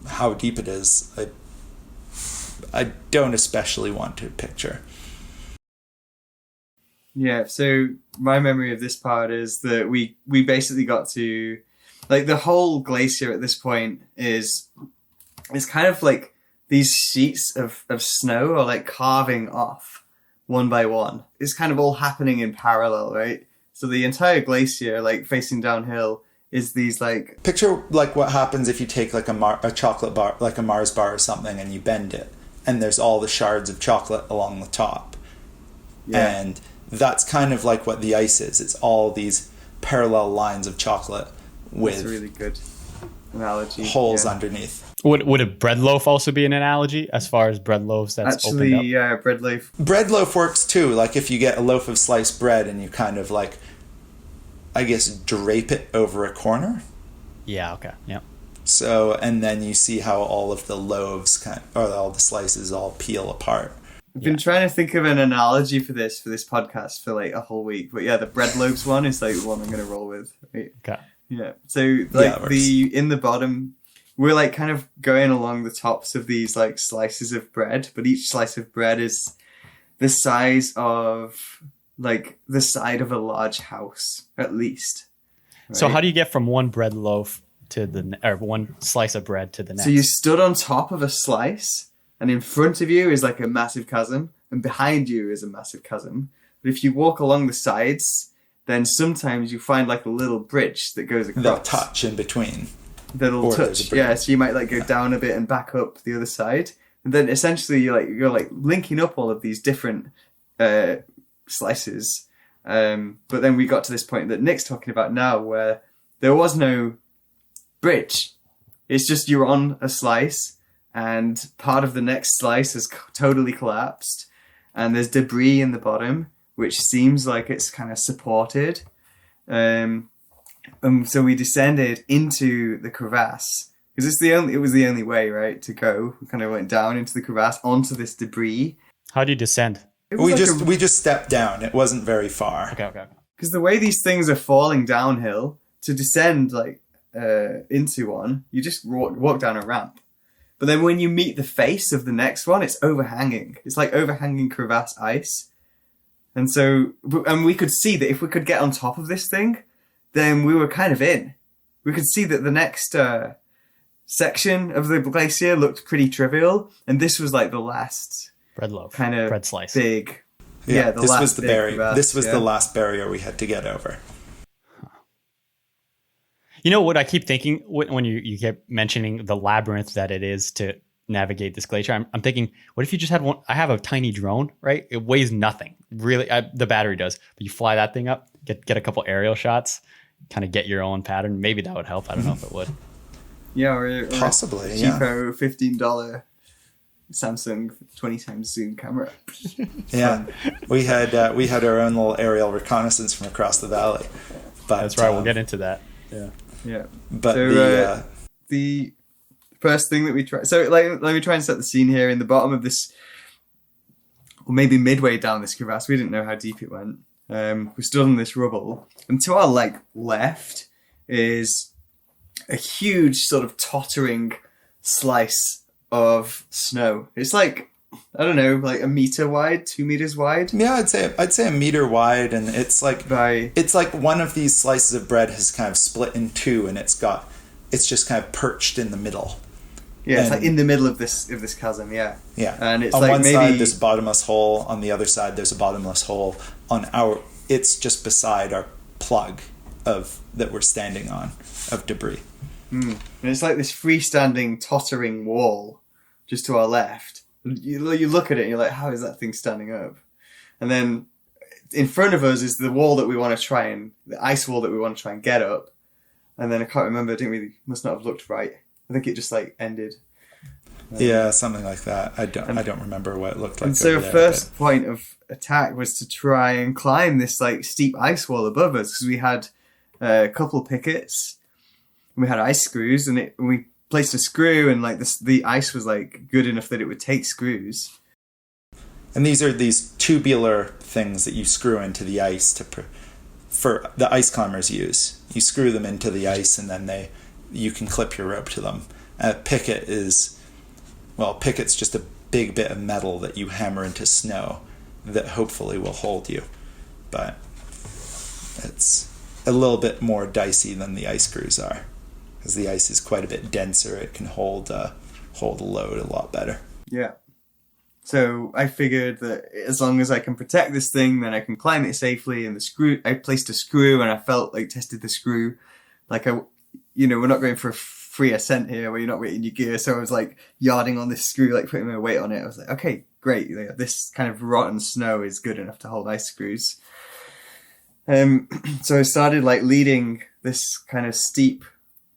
How deep it is, I don't especially want to picture. Yeah, so my memory of this part is that we basically got to, like, the whole glacier at this point is kind of like these sheets of snow are like carving off one by one. It's kind of all happening in parallel, right? So the entire glacier, like, facing downhill is these, like... Picture, like, what happens if you take, like, a chocolate bar, like a Mars bar or something, and you bend it, and there's all the shards of chocolate along the top. Yeah. And that's kind of like what the ice is. It's all these parallel lines of chocolate with... That's a really good analogy. Holes underneath. Would a bread loaf also be an analogy as far as bread loaves that's actually, opened up? yeah, bread loaf. Bread loaf works too. Like if you get a loaf of sliced bread and you kind of like, I guess, drape it over a corner. Yeah, okay, yeah. So, and then you see how all of the loaves or all the slices all peel apart. I've been trying to think of an analogy for this podcast for like a whole week. But yeah, the bread loaves one is like the one I'm going to roll with. Right? Okay. Yeah. So like in the bottom, we're like kind of going along the tops of these like slices of bread, but each slice of bread is the size of like the side of a large house, at least. Right? So how do you get from one bread loaf to or one slice of bread to the next? So you stood on top of a slice, and in front of you is like a massive chasm, and behind you is a massive chasm. But if you walk along the sides, then sometimes you find like a little bridge that goes across. They'll touch in between. That'll touch, yeah. So you might like go down a bit and back up the other side, and then essentially you're like linking up all of these different slices. But then we got to this point that Nick's talking about now, where there was no bridge. It's just you're on a slice, and part of the next slice has totally collapsed, and there's debris in the bottom, which seems like it's kind of supported. So we descended into the crevasse because it was the only way, right, to go. We kind of went down into the crevasse onto this debris. How do you descend? We just stepped down. It wasn't very far. Okay. Because the way these things are falling downhill, to descend like into one, you just walk down a ramp. But then when you meet the face of the next one, it's overhanging. It's like overhanging crevasse ice. And we could see that if we could get on top of this thing, then we were kind of in. We could see that the next section of the glacier looked pretty trivial, and this was like the last bread loaf, kind of bread slice. big. Yeah, the this last was the big barrier. crevasse, This was the last barrier we had to get over. You know what I keep thinking when you kept mentioning the labyrinth that it is to navigate this glacier? I'm thinking, what if you just had one? I have a tiny drone, right? It weighs nothing, really. The battery does, but you fly that thing up, get a couple aerial shots, kind of get your own pattern. Maybe that would help. I don't know if it would. Yeah, or Possibly, a yeah. cheapo $15 Samsung 20x zoom camera. Yeah, we had our own little aerial reconnaissance from across the valley. But That's right. We'll get into that. Yeah. But So, the first thing that we try. So let me try and set the scene here. In the bottom of this, or maybe midway down this crevasse, we didn't know how deep it went. We stood on this rubble, and to our left is a huge sort of tottering slice of snow. It's like, I don't know, like a meter wide, 2 meters wide. Yeah, I'd say a meter wide, and it's like one of these slices of bread has kind of split in two, and it's just kind of perched in the middle. Yeah, it's like in the middle of this chasm. Yeah. Yeah, and it's on like one maybe side there's a bottomless hole, on the other side there's a bottomless hole. It's just beside our plug that we're standing on of debris. And it's like this freestanding, tottering wall just to our left. You look at it and you're like, how is that thing standing up? And then in front of us is the wall that we want to the ice wall that we want to try and get up. And then I can't remember, must not have looked right. I think it just like ended. Yeah, something like that. I don't remember what it looked like. And so first point of attack was to try and climb this like steep ice wall above us, because we had a couple pickets and we had ice screws, and we placed a screw, and like the ice was like good enough that it would take screws. And these are these tubular things that you screw into the ice for the ice climbers use. You screw them into the ice, and then you can clip your rope to them. Picket's just a big bit of metal that you hammer into snow that hopefully will hold you. But it's a little bit more dicey than the ice screws are, because the ice is quite a bit denser. It can hold a load a lot better. Yeah. So I figured that as long as I can protect this thing, then I can climb it safely. And I placed a screw, and I tested the screw. Like we're not going for a free ascent here where you're not weighting your gear. So I was like yarding on this screw, like putting my weight on it. I was like, okay, great. This kind of rotten snow is good enough to hold ice screws. So I started like leading this kind of steep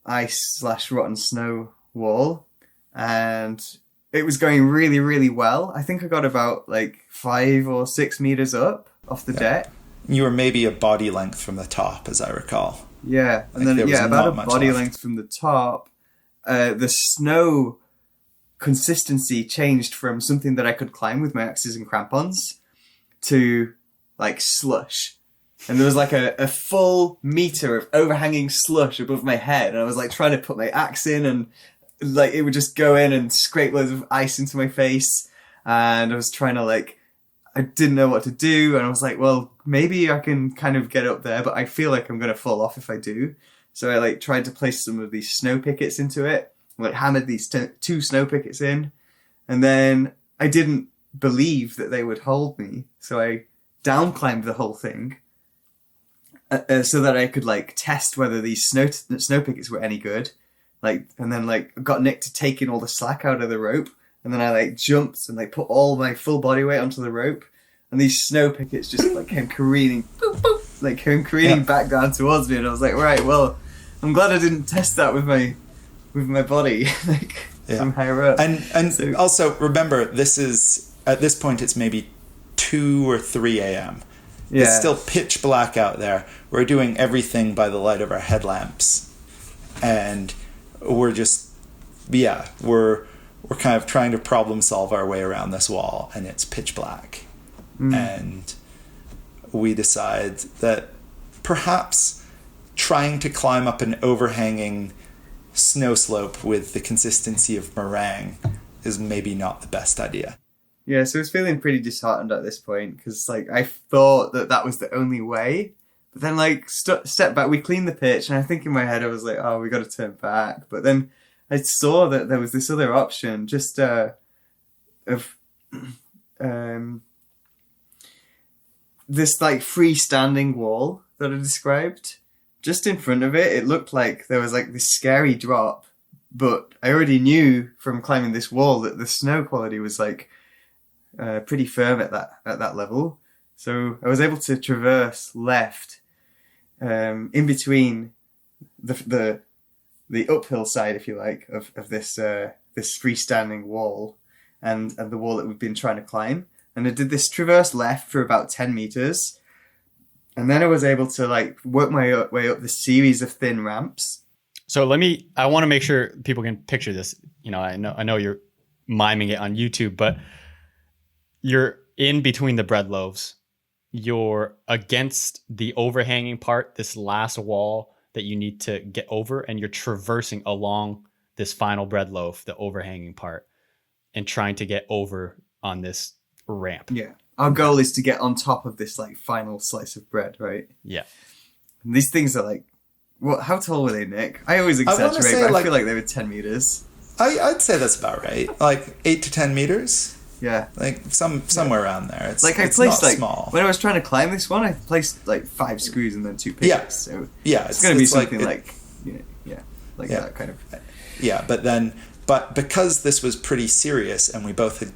ice/rotten snow wall, and it was going really, really well. I think I got about like 5 or 6 meters up off the deck. You were maybe a body length from the top, as I recall. Yeah, and then about a body length from the top. The snow consistency changed from something that I could climb with my axes and crampons to like slush. And there was like a full meter of overhanging slush above my head, and I was like trying to put my axe in, and like it would just go in and scrape loads of ice into my face, and I was trying to I didn't know what to do, and I was like, well, maybe I can kind of get up there, but I feel like I'm going to fall off if I do. So I tried to place some of these snow pickets into it, hammered these 2 snow pickets in, and then I didn't believe that they would hold me, so I down climbed the whole thing so that I could test whether these snow pickets were any good. And then got Nick to take in all the slack out of the rope, and then I jumped and put all my full body weight onto the rope, and these snow pickets just came careening, boop, boop, back down towards me, and I was like, right, well, I'm glad I didn't test that with my body from higher up. And so, also remember, this is at this point it's maybe 2 or 3 a.m. Yeah. It's still pitch black out there. We're doing everything by the light of our headlamps, and we're just we're kind of trying to problem solve our way around this wall, and it's pitch black. And we decide that perhaps trying to climb up an overhanging snow slope with the consistency of meringue is maybe not the best idea. Yeah, so I was feeling pretty disheartened at this point, because I thought that was the only way. But then step back, we cleaned the pitch, and I think in my head I was like, oh, we got to turn back. But then I saw that there was this other option, just of this like freestanding wall that I described. Just in front of it, it looked like there was like this scary drop, but I already knew from climbing this wall that the snow quality was like pretty firm at that level. So I was able to traverse left in between the uphill side, if you like, of this freestanding wall and the wall that we've been trying to climb. And I did this traverse left for about 10 meters. And then I was able to like work my way up this series of thin ramps. So I want to make sure people can picture this. You know, I know you're miming it on YouTube, but you're in between the bread loaves. You're against the overhanging part, this last wall that you need to get over, and you're traversing along this final bread loaf, the overhanging part, and trying to get over on this ramp. Yeah. Our goal is to get on top of this like final slice of bread, right? Yeah. And these things are like, how tall were they, Nick? I always exaggerate, but I feel like they were 10 meters. I'd say that's about right. Like 8 to 10 meters. Yeah. Like somewhere around there. It's like I it's placed not like small. when I was trying to climb this one, I placed like 5 screws and then 2 pickups. Yeah. So yeah, it's going to be something like that kind of. Yeah, but because this was pretty serious, and we both had,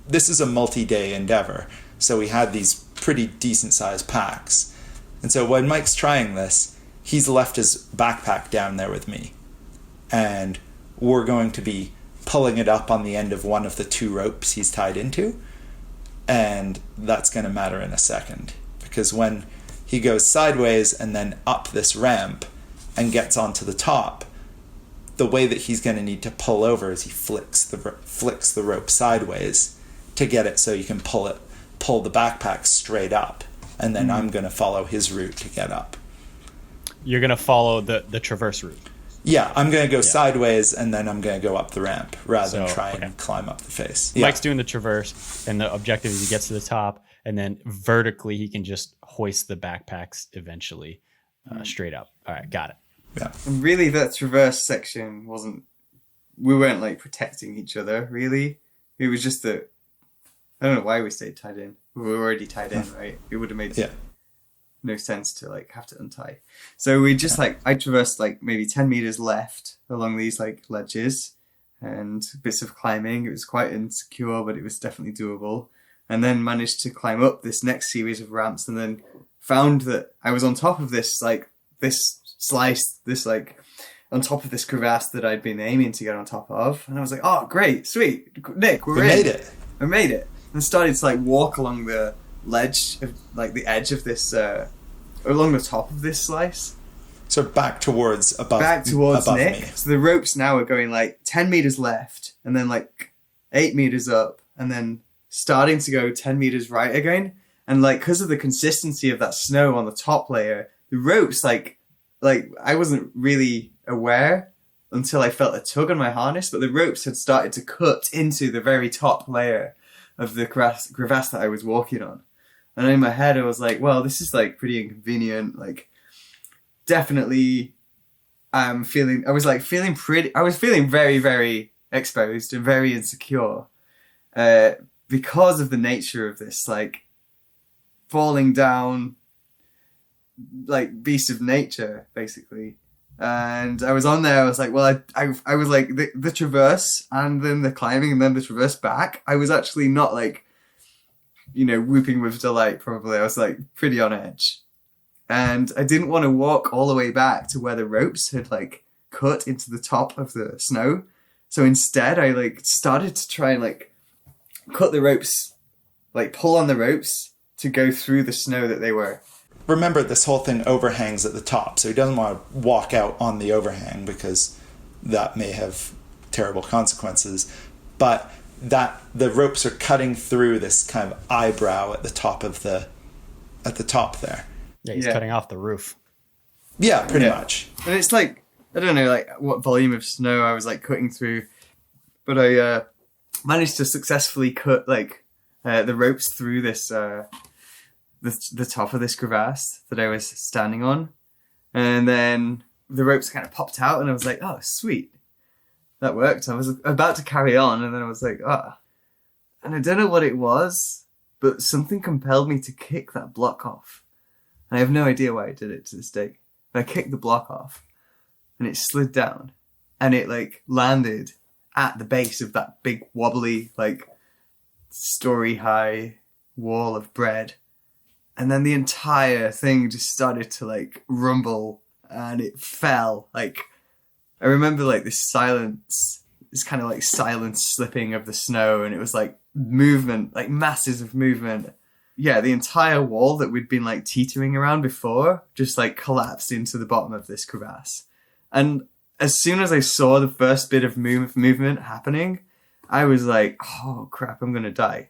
this is a multi-day endeavor, so we had these pretty decent sized packs, and so when Mike's trying this, he's left his backpack down there with me, and we're going to be pulling it up on the end of one of the 2 ropes he's tied into, and that's going to matter in a second, because when he goes sideways and then up this ramp and gets onto the top, the way that he's going to need to pull over is he flicks the rope sideways to get it so you can pull the backpack straight up, and then I'm going to follow his route to get up. You're going to follow the traverse route. Yeah, I'm going to go sideways, and then I'm going to go up the ramp rather than try and climb up the face. Yeah. Mike's doing the traverse, and the objective is he gets to the top, and then vertically he can just hoist the backpacks eventually straight up. All right, got it. Yeah. And really, that traverse section we weren't like protecting each other, really. It was just that, I don't know why we stayed tied in. We were already tied in, right? It would have made no sense to like have to untie. So we just I traversed like maybe 10 meters left along these like ledges and bits of climbing. It was quite insecure, but it was definitely doable. And then managed to climb up this next series of ramps, and then found that I was on top of this on top of this crevasse that I'd been aiming to get on top of. And I was like, oh, great, sweet. Nick, we made it. I made it. And started to like walk along the ledge of like the edge of this, along the top of this slice. So back towards Nick. me. So the ropes now are going like 10 meters left, and then like 8 meters up, and then starting to go 10 meters right again. And like, because of the consistency of that snow on the top layer, the ropes like I wasn't really aware until I felt a tug on my harness, but the ropes had started to cut into the very top layer of the crevasse that I was walking on. And in my head, I was like, well, this is like pretty inconvenient. Like, definitely I was feeling very, very exposed and very insecure because of the nature of this, like, falling down, like, beast of nature, basically. And I was on there, I was like, well, I was like, the traverse, and then the climbing, and then the traverse back, I was actually not, like, whooping with delight, probably. I was, like, pretty on edge. And I didn't want to walk all the way back to where the ropes had, like, cut into the top of the snow. So instead, I, like, started to try and, like, cut the ropes, like, pull on the ropes to go through the snow that they were. Remember, this whole thing overhangs at the top, so he doesn't want to walk out on the overhang because that may have terrible consequences. But that the ropes are cutting through this kind of eyebrow at the top there. Yeah, he's cutting off the roof. Yeah, pretty much. And it's like, I don't know, like what volume of snow I was like cutting through, but I managed to successfully cut like the ropes through this the top of this crevasse that I was standing on, and then the ropes kind of popped out, and I was like, oh, sweet. that worked. I was about to carry on, and then I was like, and I don't know what it was, but something compelled me to kick that block off. And I have no idea why I did it to this day. But I kicked the block off, and it slid down, and it like landed at the base of that big wobbly, like story high wall of bread. And then the entire thing just started to like rumble, and it fell. Like, I remember like this silence, this kind of like silent slipping of the snow, and it was like movement, like masses of movement. Yeah, the entire wall that we'd been like teetering around before just like collapsed into the bottom of this crevasse. And as soon as I saw the first bit of movement happening, I was like, oh crap, I'm going to die.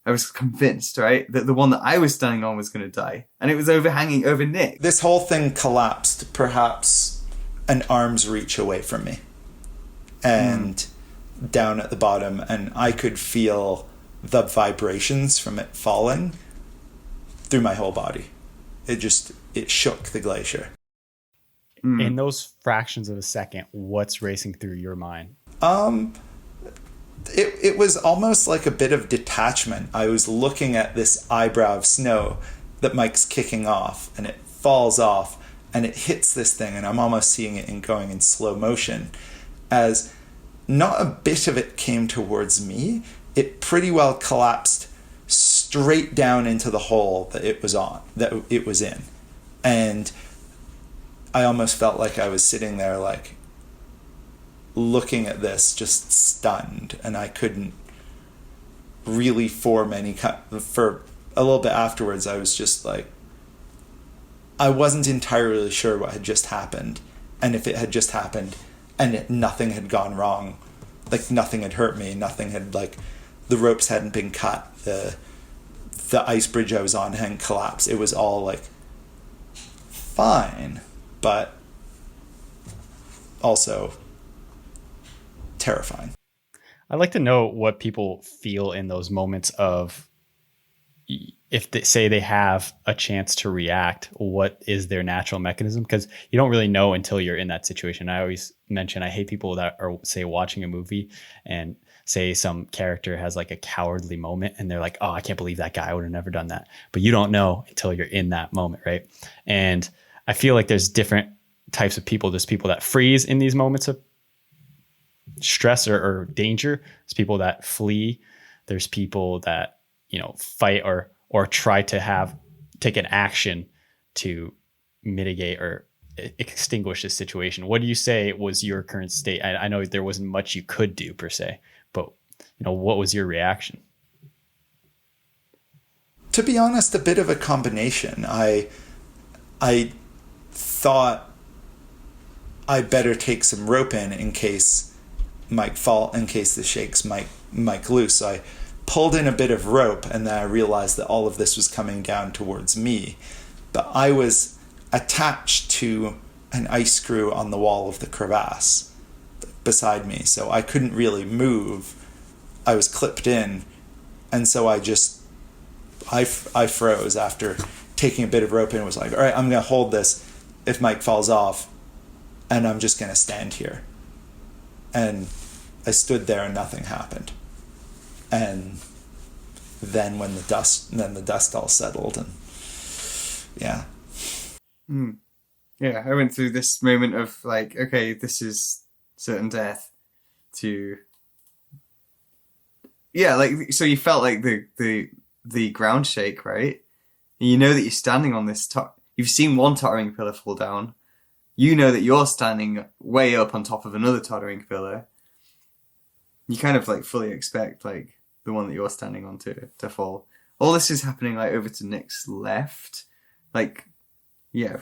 I was convinced, right, that the one that I was standing on was going to die. And it was overhanging over Nick. This whole thing collapsed perhaps an arm's reach away from me. And down at the bottom, and I could feel the vibrations from it falling through my whole body. It shook the glacier. In those fractions of a second, what's racing through your mind? It was almost like a bit of detachment. I was looking at this eyebrow of snow that Mike's kicking off, and it falls off, and it hits this thing, and I'm almost seeing it going in slow motion, as not a bit of it came towards me. It pretty well collapsed straight down into the hole that it was in. And I almost felt like I was sitting there like looking at this just stunned, and I couldn't really for a little bit afterwards. I was just like, I wasn't entirely sure what had just happened, and if it had just happened and nothing had gone wrong, like nothing had hurt me, nothing had, like, the ropes hadn't been cut, the ice bridge I was on hadn't collapsed. It was all like fine, but also terrifying. I'd like to know what people feel in those moments of, if they say they have a chance to react, what is their natural mechanism? Because you don't really know until you're in that situation. I always mention I hate people that are, say, watching a movie and say some character has like a cowardly moment and they're like, oh, I can't believe that guy, I would have never done that. But you don't know until you're in that moment, right? And I feel like there's different types of people. There's people that freeze in these moments of stress or danger. There's people that flee. There's people that, fight or try to take an action to mitigate or extinguish this situation. What do you say was your current state? I know there wasn't much you could do per se, but what was your reaction? To be honest, a bit of a combination. I thought I better take some rope in case the shakes Mike loose. So I pulled in a bit of rope, and then I realized that all of this was coming down towards me. But I was attached to an ice screw on the wall of the crevasse beside me, so I couldn't really move. I was clipped in, and so I froze after taking a bit of rope in and was like, all right, I'm going to hold this if Mike falls off, and I'm just going to stand here. And I stood there and nothing happened. And then when the dust all settled, and yeah. Yeah, I went through this moment of like, okay, this is certain death, to so you felt like the ground shake, right? And you know that you're standing on this you've seen one tottering pillar fall down. You know that you're standing way up on top of another tottering pillar. You kind of like fully expect like the one that you're standing on to fall. All this is happening like over to Nick's left, like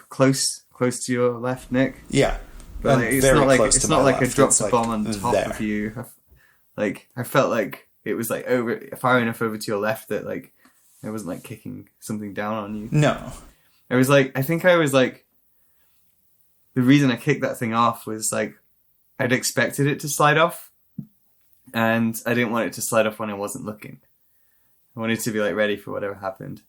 close to your left, Nick. Yeah, but like, it's not like I dropped a bomb on top of you. I felt like it was like far enough over to your left that like I wasn't like kicking something down on you. No, I think the reason I kicked that thing off was like I'd expected it to slide off, and I didn't want it to slide off when I wasn't looking. I wanted to be like ready for whatever happened.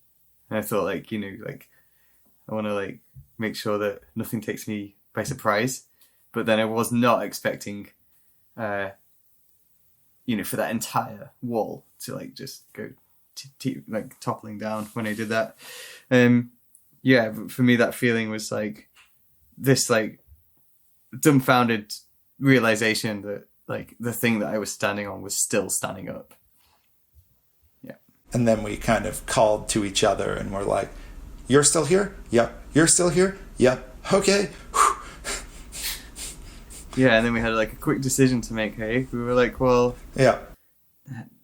And I thought like, I want to like make sure that nothing takes me by surprise. But then I was not expecting for that entire wall to like just go like toppling down when I did that. For me, that feeling was like this like dumbfounded realization that like the thing that I was standing on was still standing up. Yeah. And then we kind of called to each other and we're like, you're still here? Yep. You're still here? Yep. Okay. Yeah, and then we had like a quick decision to make. Hey, we were like, well, yeah,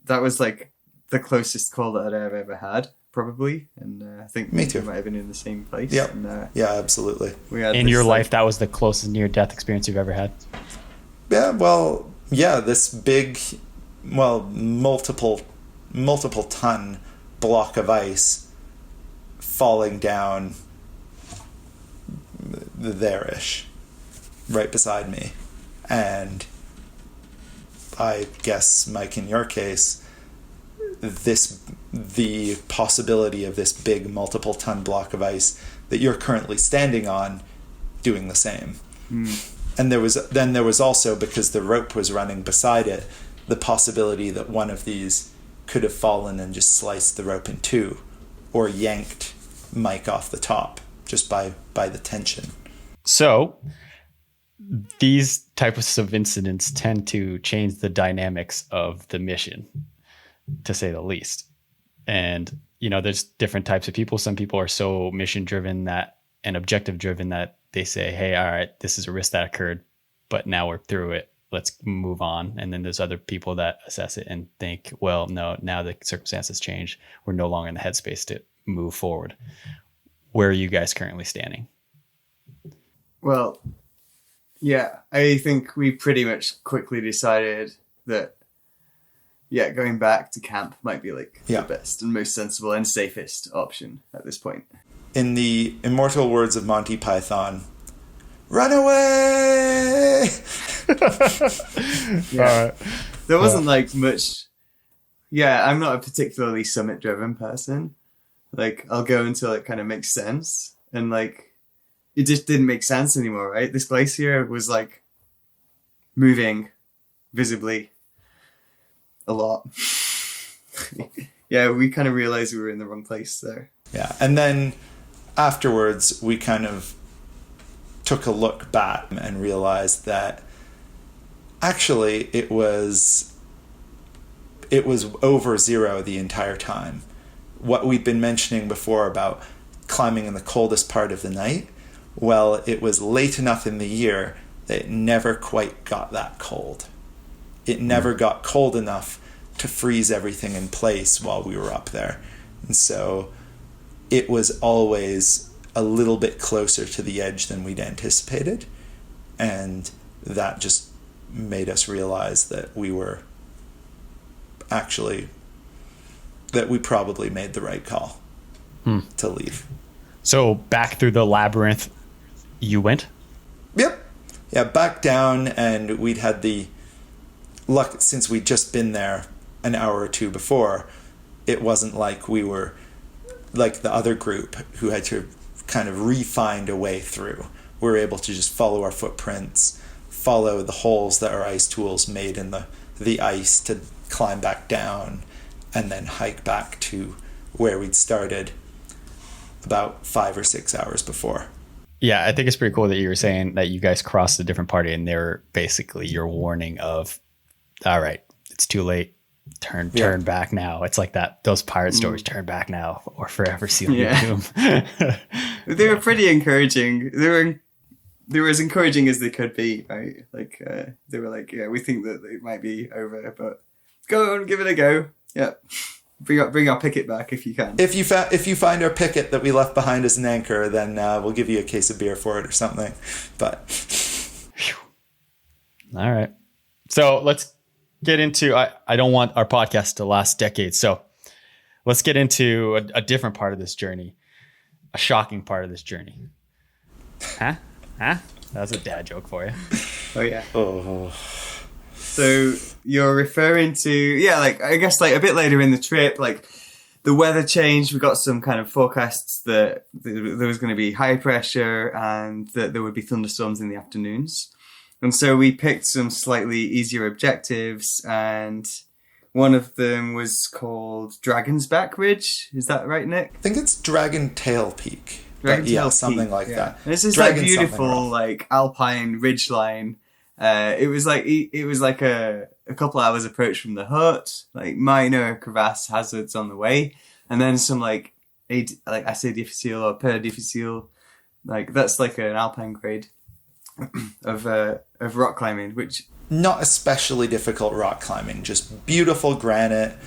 that was like the closest call that I've ever had, probably, and I think me too. We might have been in the same place. Yeah, and, yeah, absolutely. We had in your life, that was the closest near-death experience you've ever had. Yeah, well, yeah, this big, multiple ton block of ice falling down there-ish, right beside me. And I guess, Mike, in your case, the possibility of this big multiple ton block of ice that you're currently standing on doing the same. And there was also, because the rope was running beside it, the possibility that one of these could have fallen and just sliced the rope in two or yanked Mike off the top just by the tension. So these types of incidents tend to change the dynamics of the mission, to say the least. And, there's different types of people. Some people are so mission driven and objective driven that they say, hey, all right, this is a risk that occurred, but now we're through it. Let's move on. And then there's other people that assess it and think, well, no, now the circumstances change. We're no longer in the headspace to move forward. Where are you guys currently standing? Well, yeah, I think we pretty much quickly decided that, going back to camp might be like the best and most sensible and safest option at this point. In the immortal words of Monty Python, run away! There wasn't like much. Yeah, I'm not a particularly summit driven person. Like, I'll go until it kind of makes sense. And like, it just didn't make sense anymore, right? This glacier was like moving visibly a lot. Yeah, we kind of realized we were in the wrong place there. Yeah, and then afterwards we kind of took a look back and realized that actually it was over zero the entire time. What we'd been mentioning before about climbing in the coldest part of the night, well, it was late enough in the year that it never quite got that cold. It never got cold enough to freeze everything in place while we were up there. And so it was always a little bit closer to the edge than we'd anticipated. And that just made us realize that we probably made the right call to leave. So back through the labyrinth you went? Yep. Yeah, back down, and we'd had the luck, since we'd just been there an hour or two before, it wasn't like we were like the other group who had to kind of re-find a way through. We were able to just follow our footprints, follow the holes that our ice tools made in the ice to climb back down, and then hike back to where we'd started about 5 or 6 hours before. Yeah, I think it's pretty cool that you were saying that you guys crossed a different party and they're basically your warning of, all right, it's too late. Turn back now. It's like those pirate stories, turn back now or forever seal your doom. They were pretty encouraging. They were as encouraging as they could be, right? Like, they were like, yeah, we think that it might be over, but go on, give it a go. Yeah. Bring our picket back if you can. If you find our picket that we left behind as an anchor, then we'll give you a case of beer for it or something. But all right, so let's get into. I don't want our podcast to last decades, so let's get into a different part of this journey, a shocking part of this journey. Huh? That's a dad joke for you. Oh yeah. Oh. So you're referring to, I guess a bit later in the trip, like the weather changed. We got some kind of forecasts that there was going to be high pressure and that there would be thunderstorms in the afternoons. And so we picked some slightly easier objectives, and one of them was called Dragon's Back Ridge. Is that right, Nick? I think it's Dragon Tail Peak. Dragon Tail something Peak, like that. And it's this Dragon beautiful alpine ridgeline. It was like a couple hours approach from the hut, minor crevasse hazards on the way, and then some assez difficile or peu difficile, that's like an alpine grade of rock climbing, which not especially difficult rock climbing, just beautiful granite,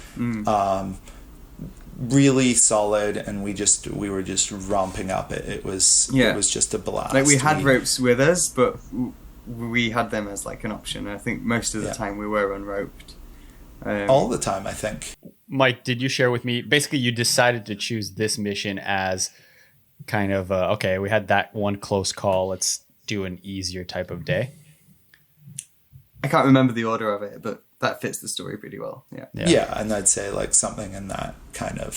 really solid, and we were just romping up it. It was just a blast. We had ropes with us, but we had them as an option. I think most of the time we were unroped. All the time, I think. Mike, did you share with me, basically you decided to choose this mission as kind of, okay, we had that one close call, let's do an easier type of day? I can't remember the order of it, but that fits the story pretty well. Yeah, and I'd say something in that kind of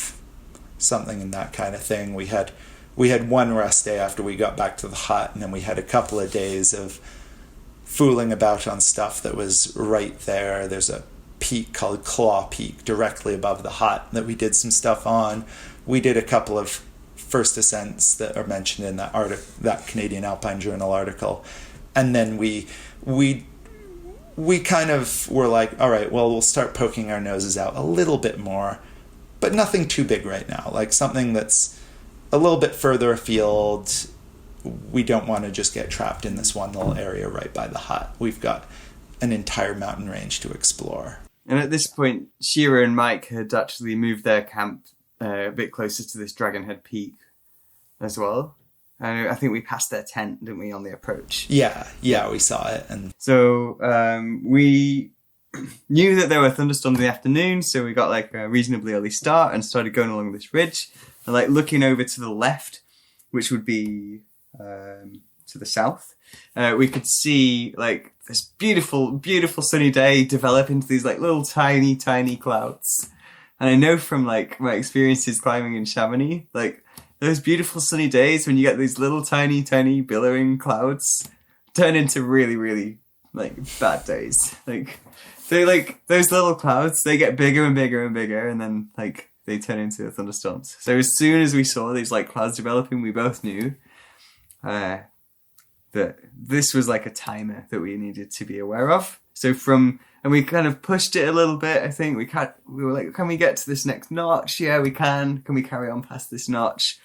thing. We had one rest day after we got back to the hut, and then we had a couple of days of fooling about on stuff that was right there. There's a peak called Claw Peak directly above the hut that we did some stuff on. We did a couple of first ascents that are mentioned in that Canadian Alpine Journal article, and then we kind of were like, all right, well, we'll start poking our noses out a little bit more, but nothing too big right now. Something that's a little bit further afield. We don't want to just get trapped in this one little area right by the hut. We've got an entire mountain range to explore. And at this point, Shira and Mike had actually moved their camp a bit closer to this Dragonhead Peak as well. And I think we passed their tent, didn't we, on the approach? Yeah, we saw it. And so we knew that there were thunderstorms in the afternoon, so we got a reasonably early start and started going along this ridge. And looking over to the left, which would be to the south, we could see this beautiful, beautiful sunny day develop into these like little tiny, tiny clouds. And I know from like my experiences climbing in Chamonix, like those beautiful sunny days when you get these little tiny, tiny billowing clouds turn into really, really like bad days. Like they like those little clouds, they get bigger and bigger and bigger, and then like they turn into thunderstorms. So as soon as we saw these like clouds developing, we both knew that this was like a timer that we needed to be aware of. So and we kind of pushed it a little bit. I think we were like, can we get to this next notch? Yeah, we can. Can we carry on past this notch?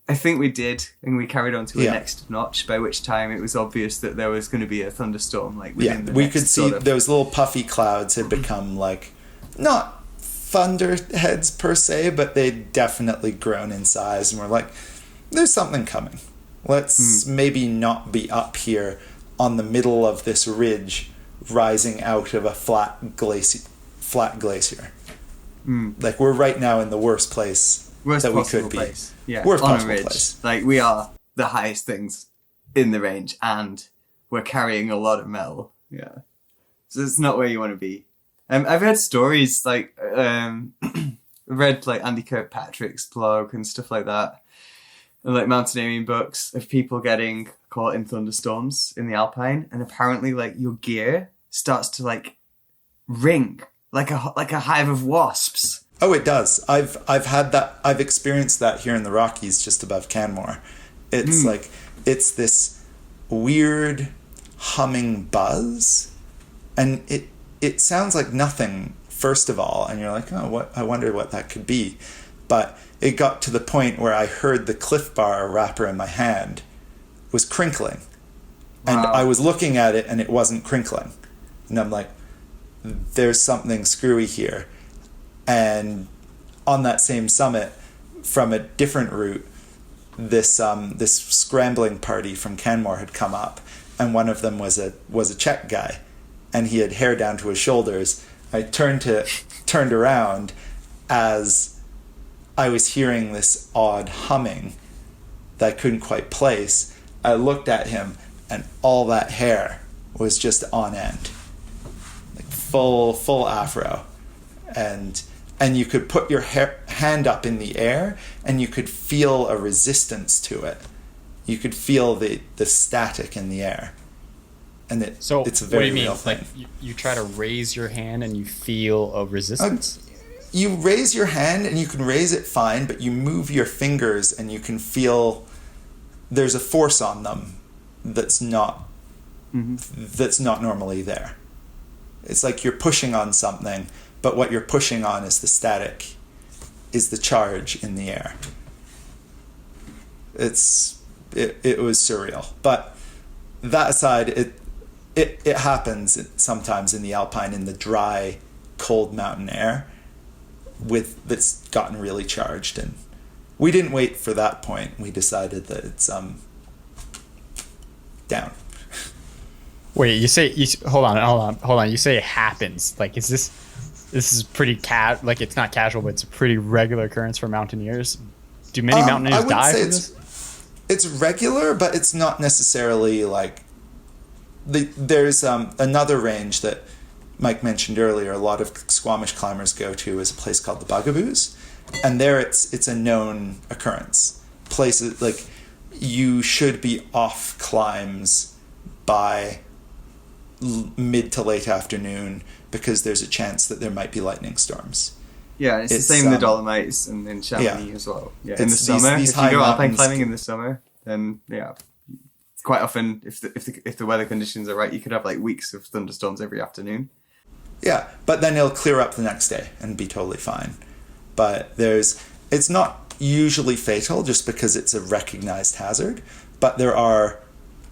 I think we did, and we carried on to the next notch, by which time it was obvious that there was going to be a thunderstorm. Like within the we next could see those little puffy clouds had become like, not thunderheads per se, but they'd definitely grown in size, and we're like, there's something coming. Let's maybe not be up here on the middle of this ridge rising out of a flat glacier. Like we're right now in the worst place that we could be. Place. Yeah, worst on possible a ridge. place. Like we are the highest things in the range, and we're carrying a lot of metal. Yeah, so it's not where you want to be. I've heard stories like read like Andy Kirkpatrick's blog and stuff like that, and like mountaineering books of people getting caught in thunderstorms in the Alpine, and apparently like your gear starts to like ring like a hive of wasps. Oh, it does. I've had that. I've experienced that here in the Rockies, just above Canmore. It's like it's this weird humming buzz, and it sounds like nothing first of all, and you're like, oh, what? I wonder what that could be. But it got to the point where I heard the Cliff Bar wrapper in my hand was crinkling, and I was looking at it, and it wasn't crinkling, and I'm like, there's something screwy here. And on that same summit, from a different route, this scrambling party from Canmore had come up, and one of them was a Czech guy, and he had hair down to his shoulders. I turned around as I was hearing this odd humming that I couldn't quite place. I looked at him, and all that hair was just on end, like full afro, and you could put your hand up in the air, and you could feel a resistance to it. You could feel the static in the air. and it's a very what do you real mean? thing. Like you try to raise your hand and you feel a resistance? You raise your hand and you can raise it fine, but you move your fingers and you can feel there's a force on them that's not normally there. It's like you're pushing on something, but what you're pushing on is the static, is the charge in the air. It was surreal. But that aside, it happens sometimes in the Alpine, in the dry, cold mountain air that's gotten really charged. And we didn't wait for that point. We decided that it's down. Wait, hold on. You say it happens. Like, this is pretty like it's not casual, but it's a pretty regular occurrence for mountaineers. Do many mountaineers die from this? It's regular, but it's not necessarily like there's another range that Mike mentioned earlier. A lot of Squamish climbers go to is a place called the Baggaley, and there it's a known occurrence. Places like you should be off climbs by mid to late afternoon because there's a chance that there might be lightning storms. Yeah, it's the same in the Dolomites and in Chamonix as well. Yeah, in the summer, if you go alpine climbing in the summer, then quite often if the weather conditions are right, you could have like weeks of thunderstorms every afternoon. Yeah, but then it'll clear up the next day and be totally fine. But it's not usually fatal just because it's a recognized hazard, but there are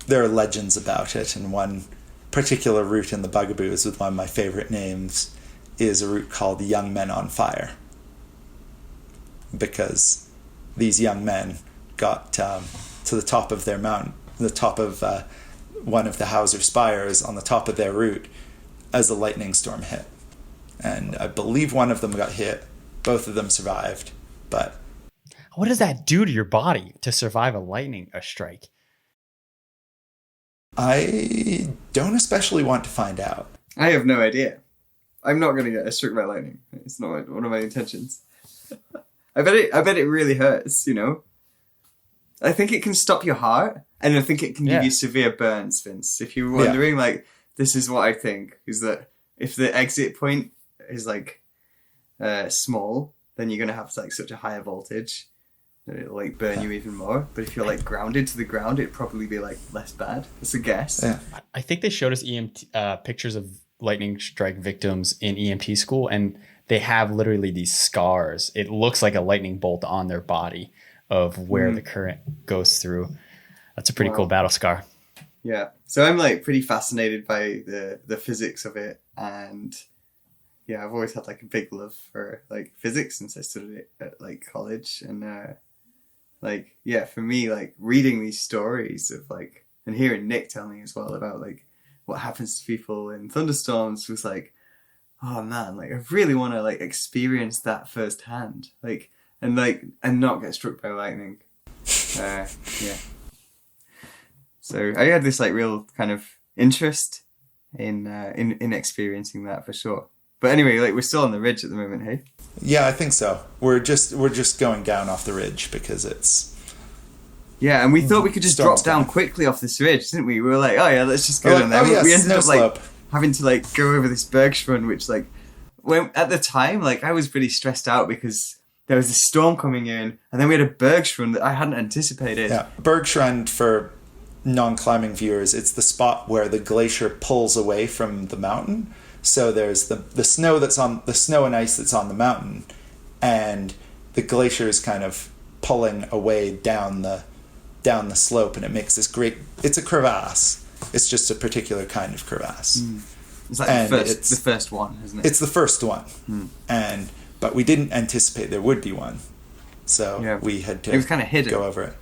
legends about it, and one particular route in the Bugaboos with one of my favorite names is a route called the Young Men on Fire, because these young men got to the top of their mountain, the top of one of the Hauser spires on the top of their route as a lightning storm hit. And I believe one of them got hit. Both of them survived. But what does that do to your body to survive a strike? I don't especially want to find out. I have no idea. I'm not going to get struck by lightning. It's not one of my intentions. I bet it really hurts, you know? I think it can stop your heart, and I think it can give you severe burns, Vince. If you're wondering, like, this is what I think, is that if the exit point is, like, small, then you're going to have, like, such a higher voltage that it'll, like, burn you even more. But if you're, like, grounded to the ground, it'd probably be, like, less bad. That's a guess. Yeah. I think they showed us pictures of lightning strike victims in EMT school, and they have literally these scars. It looks like a lightning bolt on their body of where the current goes through. That's a pretty cool battle scar. Yeah. So I'm like pretty fascinated by the physics of it, and yeah, I've always had like a big love for like physics since I studied it at like college, and like yeah, for me like reading these stories of like, and hearing Nick tell me as well about like what happens to people in thunderstorms was like, oh man, like I really want to like experience that firsthand, like and not get struck by lightning. Yeah. So I had this like real kind of interest in experiencing that for sure. But anyway, like we're still on the ridge at the moment, hey? Yeah, I think so. We're just going down off the ridge because it's. Yeah, and we thought we could just drop down quickly off this ridge, didn't we? We were like, oh yeah, let's just go down there. We ended up like having to like go over this Bergschrund, which like when at the time like I was pretty stressed out because there was a storm coming in, and then we had a Bergschrund that I hadn't anticipated. Yeah, Bergschrund for non-climbing viewers, it's the spot where the glacier pulls away from the mountain. So there's the snow and ice that's on the mountain, and the glacier is kind of pulling away down the slope, and it makes this great. It's a crevasse. It's just a particular kind of crevasse. It's like the first one, isn't it? It's the first one, but we didn't anticipate there would be one, so we had to. It was kind of hidden. Go over it.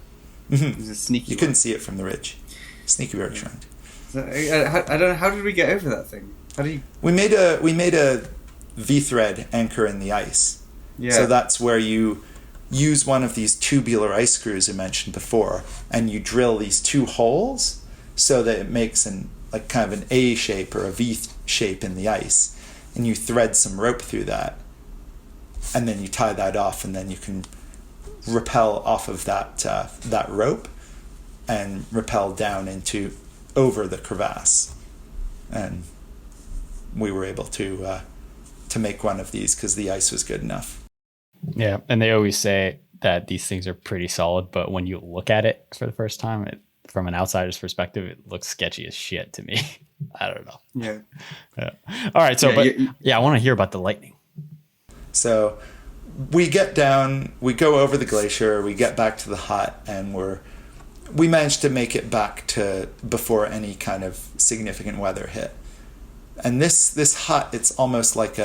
It was a sneaky. You couldn't see it from the ridge. Sneaky Bergschrund. So, I don't know. How did we get over that thing? How do you? We made a V-thread anchor in the ice. Yeah. So that's where you use one of these tubular ice screws I mentioned before, and you drill these two holes so that it makes like kind of an A shape or a V shape in the ice, and you thread some rope through that, and then you tie that off, and then you can rappel off of that rope and rappel down over the crevasse. and we were able to make one of these because the ice was good enough. Yeah, and they always say that these things are pretty solid, but when you look at it for the first time, from an outsider's perspective, it looks sketchy as shit to me. I don't know. Yeah. All right. So, I want to hear about the lightning. So we get down, we go over the glacier, we get back to the hut, and we managed to make it back to before any kind of significant weather hit. And this hut, it's almost like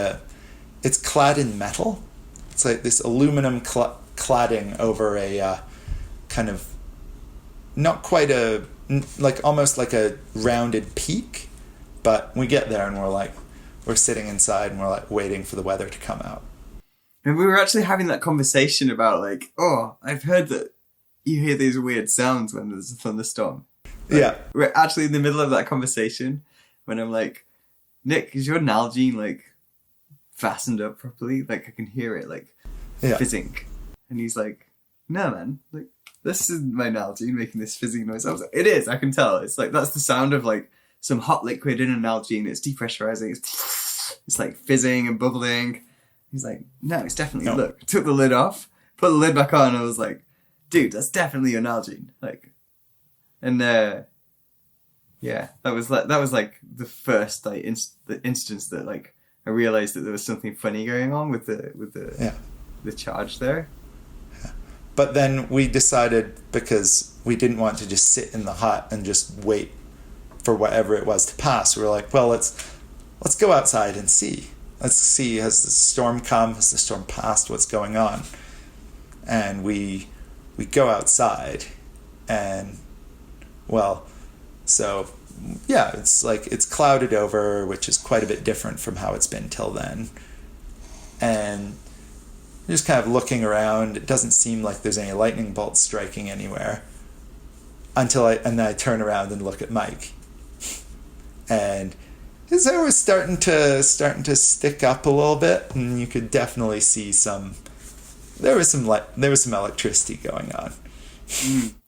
it's clad in metal. It's like this aluminum cladding over a kind of not quite almost like a rounded peak. But we get there and we're sitting inside and we're like waiting for the weather to come out. And we were actually having that conversation about like, oh, I've heard that you hear these weird sounds when there's a thunderstorm. Yeah. We're actually in the middle of that conversation when I'm like, Nick, is your Nalgene like fastened up properly? Like I can hear it like fizzing. And he's like, no man, like this is my Nalgene making this fizzing noise. I was like, it is, I can tell. It's like that's the sound of like some hot liquid in an Nalgene. It's depressurizing. It's like fizzing and bubbling. He's like, no, it's definitely look. Took the lid off, put the lid back on, and I was like, dude, that's definitely your Nalgene. Like, and yeah, that was like the first like the instance that like I realized that there was something funny going on with the charge there. Yeah. But then we decided, because we didn't want to just sit in the hut and just wait for whatever it was to pass, we were like, well, let's go outside and see. Let's see, has the storm come? Has the storm passed? What's going on? And we go outside, and so yeah, it's like it's clouded over, which is quite a bit different from how it's been till then. And just kind of looking around, it doesn't seem like there's any lightning bolts striking anywhere. And then I turn around and look at Mike, and his hair was starting to stick up a little bit, and you could definitely see there was some electricity going on.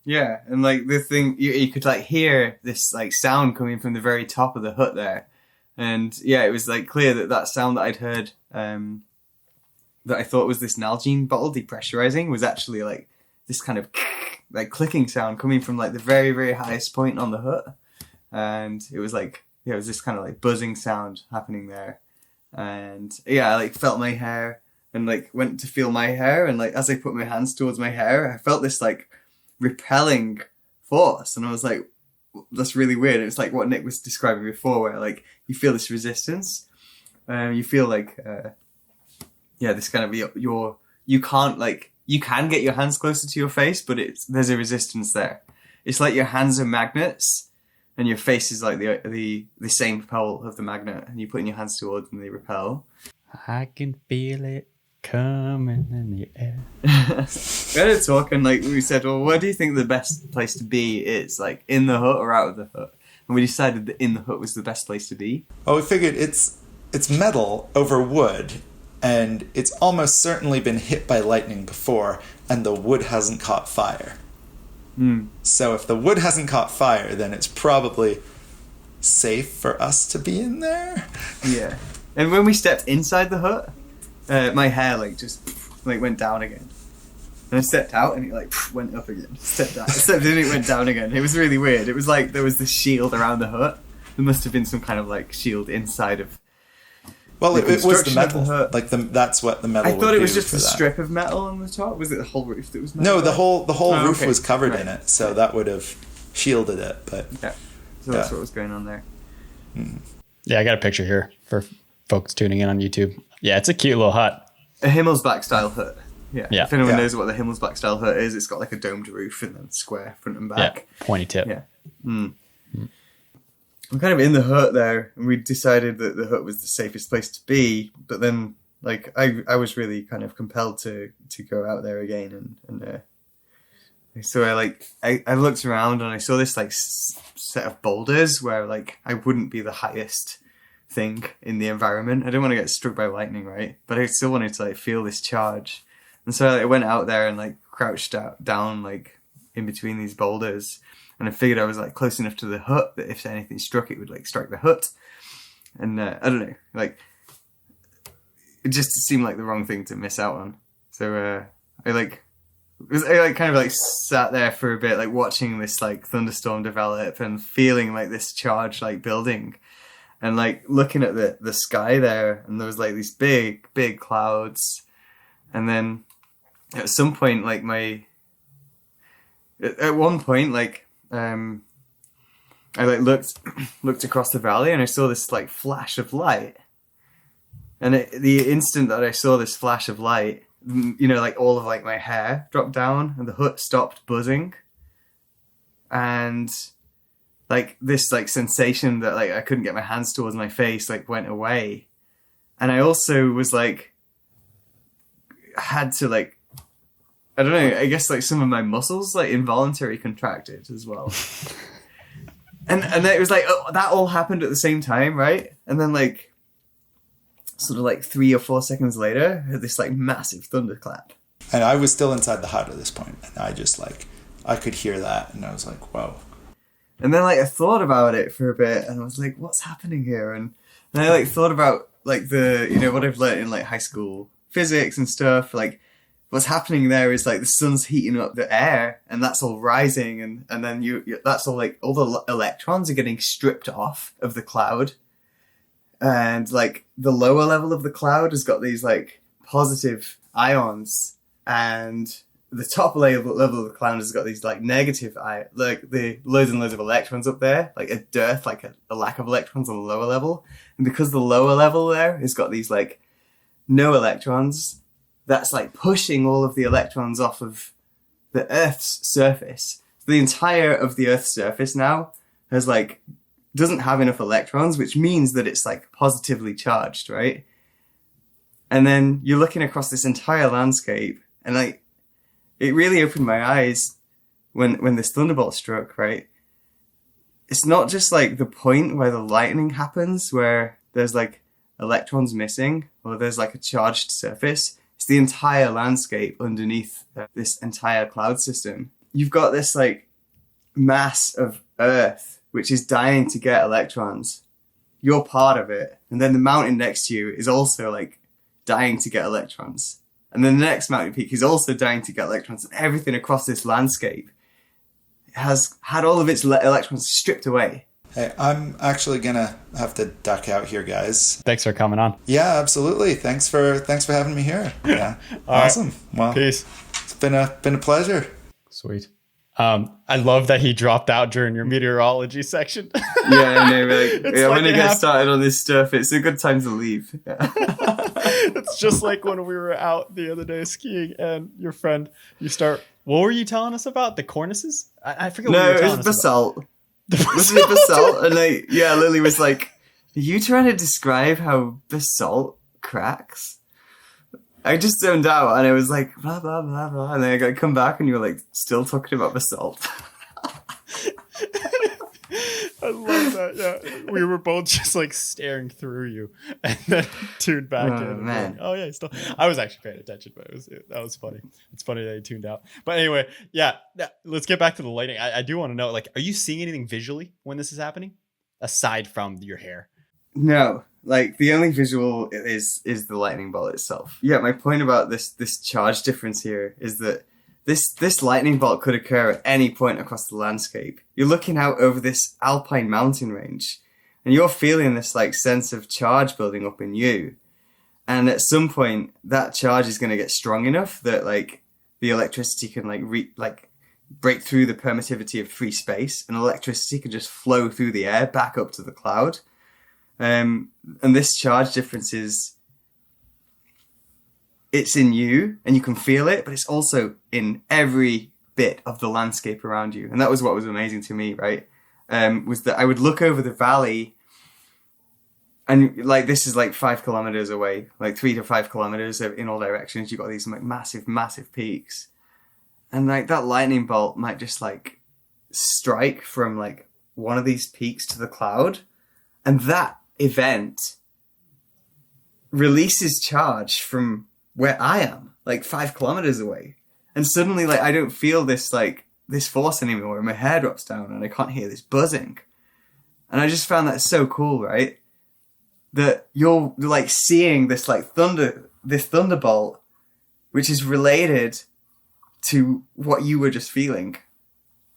Yeah, and like the thing, you could like hear this like sound coming from the very top of the hut there, and yeah, it was like clear that sound that I'd heard, that I thought was this Nalgene bottle depressurizing, was actually like this kind of like clicking sound coming from like the very, very highest point on the hut, and it was like. Yeah, it was this kind of like buzzing sound happening there. And yeah, I like felt my hair and like went to feel my hair. And like, as I put my hands towards my hair, I felt this like repelling force. And I was like, that's really weird. It was like what Nick was describing before, where like you feel this resistance. You feel like, this kind of you can get your hands closer to your face, but there's a resistance there. It's like your hands are magnets. And your face is like the same pole of the magnet, and you put in your hands towards and they repel. I can feel it coming in the air. We had a talk, and like we said, well, where do you think the best place to be is? Like in the hut or out of the hut? And we decided that in the hut was the best place to be. Well, we figured it's metal over wood, and it's almost certainly been hit by lightning before, and the wood hasn't caught fire. So if the wood hasn't caught fire, then it's probably safe for us to be in there. Yeah. And when we stepped inside the hut, my hair like just like went down again. And I stepped out and it like went up again. Stepped in, it went down again. It was really weird. It was like there was this shield around the hut. There must have been some kind of like shield inside of. Well, it was the metal. Like that's what the metal. I thought it was just a strip of metal on the top. Was it the whole roof that was metal? No, the whole roof was covered in it, so that would have shielded it. But yeah, so that's what was going on there. Yeah, I got a picture here for folks tuning in on YouTube. Yeah, it's a cute little hut. A 𝐿𝐵𝐿sback style hut. Yeah. If anyone Yeah. knows what the 𝐿𝐵𝐿sback style hut is, it's got like a domed roof and then square front and back. Yeah, pointy tip. Yeah. We're kind of in the hut there, and we decided that the hut was the safest place to be. But then, like, I was really kind of compelled to go out there again, and so I looked around and I saw this like set of boulders where like I wouldn't be the highest thing in the environment. I didn't want to get struck by lightning, right? But I still wanted to like feel this charge, and so I went out there and like crouched down like in between these boulders. And I figured I was like close enough to the hut that if anything struck, it would like strike the hut. And I don't know, like it just seemed like the wrong thing to miss out on. So I kind of like sat there for a bit, like watching this like thunderstorm develop and feeling like this charge like building, and like looking at the sky there, and there was like these big clouds. And then at some point, like at one point, like I like looked across the valley, and I saw this like flash of light. And the instant that I saw this flash of light, you know, like all of like my hair dropped down and the hut stopped buzzing. And like this like sensation that like I couldn't get my hands towards my face like went away. And I also was like, had to like, I don't know, I guess like some of my muscles like involuntarily contracted as well. and it was like, oh, that all happened at the same time, right? And then like, sort of like 3 or 4 seconds later, I had this like massive thunderclap. And I was still inside the hut at this point, and I just like, I could hear that, and I was like, whoa. And then like I thought about it for a bit, and I was like, what's happening here? And I like thought about like the, you know, what I've learned in like high school physics and stuff. Like what's happening there is like the sun's heating up the air, and that's all rising, and then you that's all like all the electrons are getting stripped off of the cloud. And like the lower level of the cloud has got these like positive ions, and the top level of the cloud has got these like negative like the loads and loads of electrons up there, like a dearth, like a lack of electrons on the lower level. And because the lower level there has got these like no electrons, that's like pushing all of the electrons off of the Earth's surface. So the entire of the Earth's surface now has like doesn't have enough electrons, which means that it's like positively charged, right? And then you're looking across this entire landscape, and like it really opened my eyes when this thunderbolt struck, right? It's not just like the point where the lightning happens, where there's like electrons missing or there's like a charged surface. It's the entire landscape underneath this entire cloud system. You've got this like mass of Earth which is dying to get electrons. You're part of it. And then the mountain next to you is also like dying to get electrons. And then the next mountain peak is also dying to get electrons. And everything across this landscape has had all of its electrons stripped away. Hey, I'm actually gonna have to duck out here, guys. Thanks for coming on. Yeah, absolutely. Thanks for having me here. Yeah. Awesome. Right. Well, Peace. It's been a pleasure. Sweet. I love that he dropped out during your meteorology section. Yeah, I know. Like, yeah, like when I get started on this stuff, it's a good time to leave. Yeah. It's just like when we were out the other day skiing, and your friend, what were you telling us about? The cornices? I forget what you were telling us about. Basalt. Was it basalt? And Lily was like, are you trying to describe how basalt cracks? I just zoned out, and I was like, blah, blah, blah, blah. And then I got to come back, and you were like, still talking about basalt. I love that. Yeah, we were both just like staring through you, and then tuned back in. And man. Like, oh yeah, still. I was actually paying attention, but that was funny. It's funny that you tuned out. But anyway, yeah. Let's get back to the lighting. I do want to know, like, are you seeing anything visually when this is happening, aside from your hair? No, like the only visual is the lightning bolt itself. Yeah, my point about this charge difference here is that this lightning bolt could occur at any point across the landscape. You're looking out over this alpine mountain range, and you're feeling this like sense of charge building up in you. And at some point, that charge is going to get strong enough that like the electricity can break through the permittivity of free space, and electricity can just flow through the air back up to the cloud. And this charge difference it's in you and you can feel it, but it's also in every bit of the landscape around you. And that was what was amazing to me, right? Was that I would look over the valley, and like this is like 5 kilometers away, like 3 to 5 kilometers in all directions. You've got these like massive peaks. And like that lightning bolt might just like strike from like one of these peaks to the cloud. And that event releases charge from where I am, like 5 kilometers away. And suddenly like I don't feel this like this force anymore, and my hair drops down and I can't hear this buzzing. And I just found that so cool, right? That you're like seeing this like thunderbolt, which is related to what you were just feeling.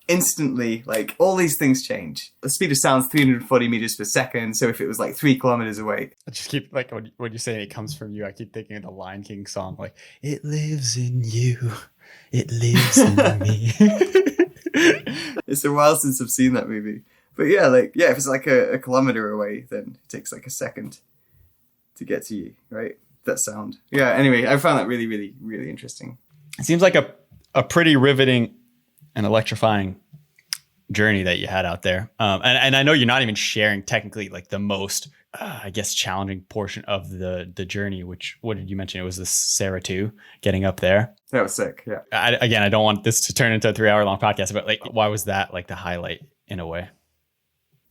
Instantly, like all these things change. The speed of sound is 340 meters per second. So if it was like 3 kilometers away, I just keep like when you say it comes from you, I keep thinking of the Lion King song, like it lives in you, it lives in me. It's a while since I've seen that movie, but yeah, if it's like a kilometer away, then it takes like a second to get to you, right? That sound. Yeah. Anyway, I found that really, really, really interesting. It seems like a pretty riveting and electrifying journey that you had out there. And I know you're not even sharing technically like the most, I guess, challenging portion of the journey, which, what did you mention? It was the Serac 2, getting up there. That was sick. Yeah. I don't want this to turn into a 3-hour long podcast, but like, why was that like the highlight in a way?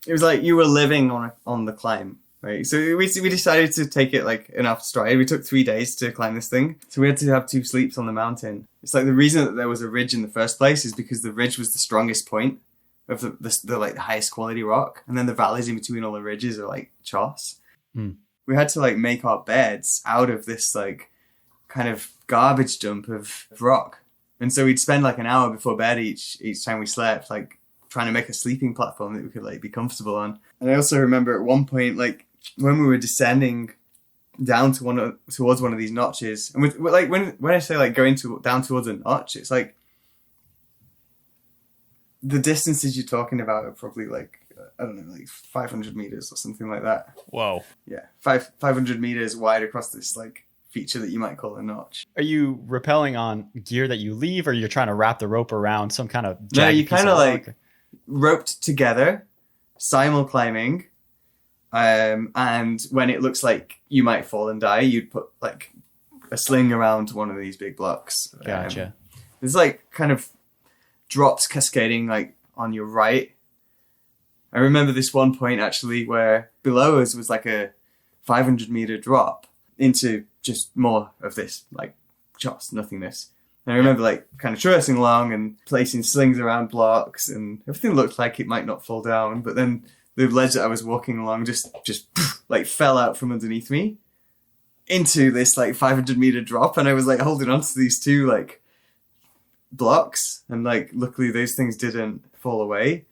It was like you were living on the climb, right? So we decided to take it like enough stride. We took 3 days to climb this thing. So we had to have 2 sleeps on the mountain. It's like the reason that there was a ridge in the first place is because the ridge was the strongest point of the like the highest quality rock. And then the valleys in between all the ridges are like choss. We had to like make our beds out of this like kind of garbage dump of rock. And so we'd spend like an hour before bed each time we slept, like trying to make a sleeping platform that we could like be comfortable on. And I also remember at one point, like when we were descending down to towards one of these notches, and like when I say like going down towards a notch, it's like the distances you're talking about are probably like, I don't know, like 500 meters or something like that. Whoa. Yeah, 500 meters wide across this like feature that you might call a notch. Are you rappelling on gear that you leave, or you're trying to wrap the rope around some kind of No, you kind of like rock? Roped together, simul climbing, and when it looks like you might fall and die, you'd put like a sling around one of these big blocks. Gotcha. There's like kind of drops cascading like on your right. I remember this one point actually where below us was like a 500 meter drop into just more of this like just nothingness. And I remember like kind of traversing along and placing slings around blocks, and everything looked like it might not fall down, but then the ledge that I was walking along just like fell out from underneath me into this like 500 meter drop, and I was like holding on to these 2 like blocks, and like luckily those things didn't fall away,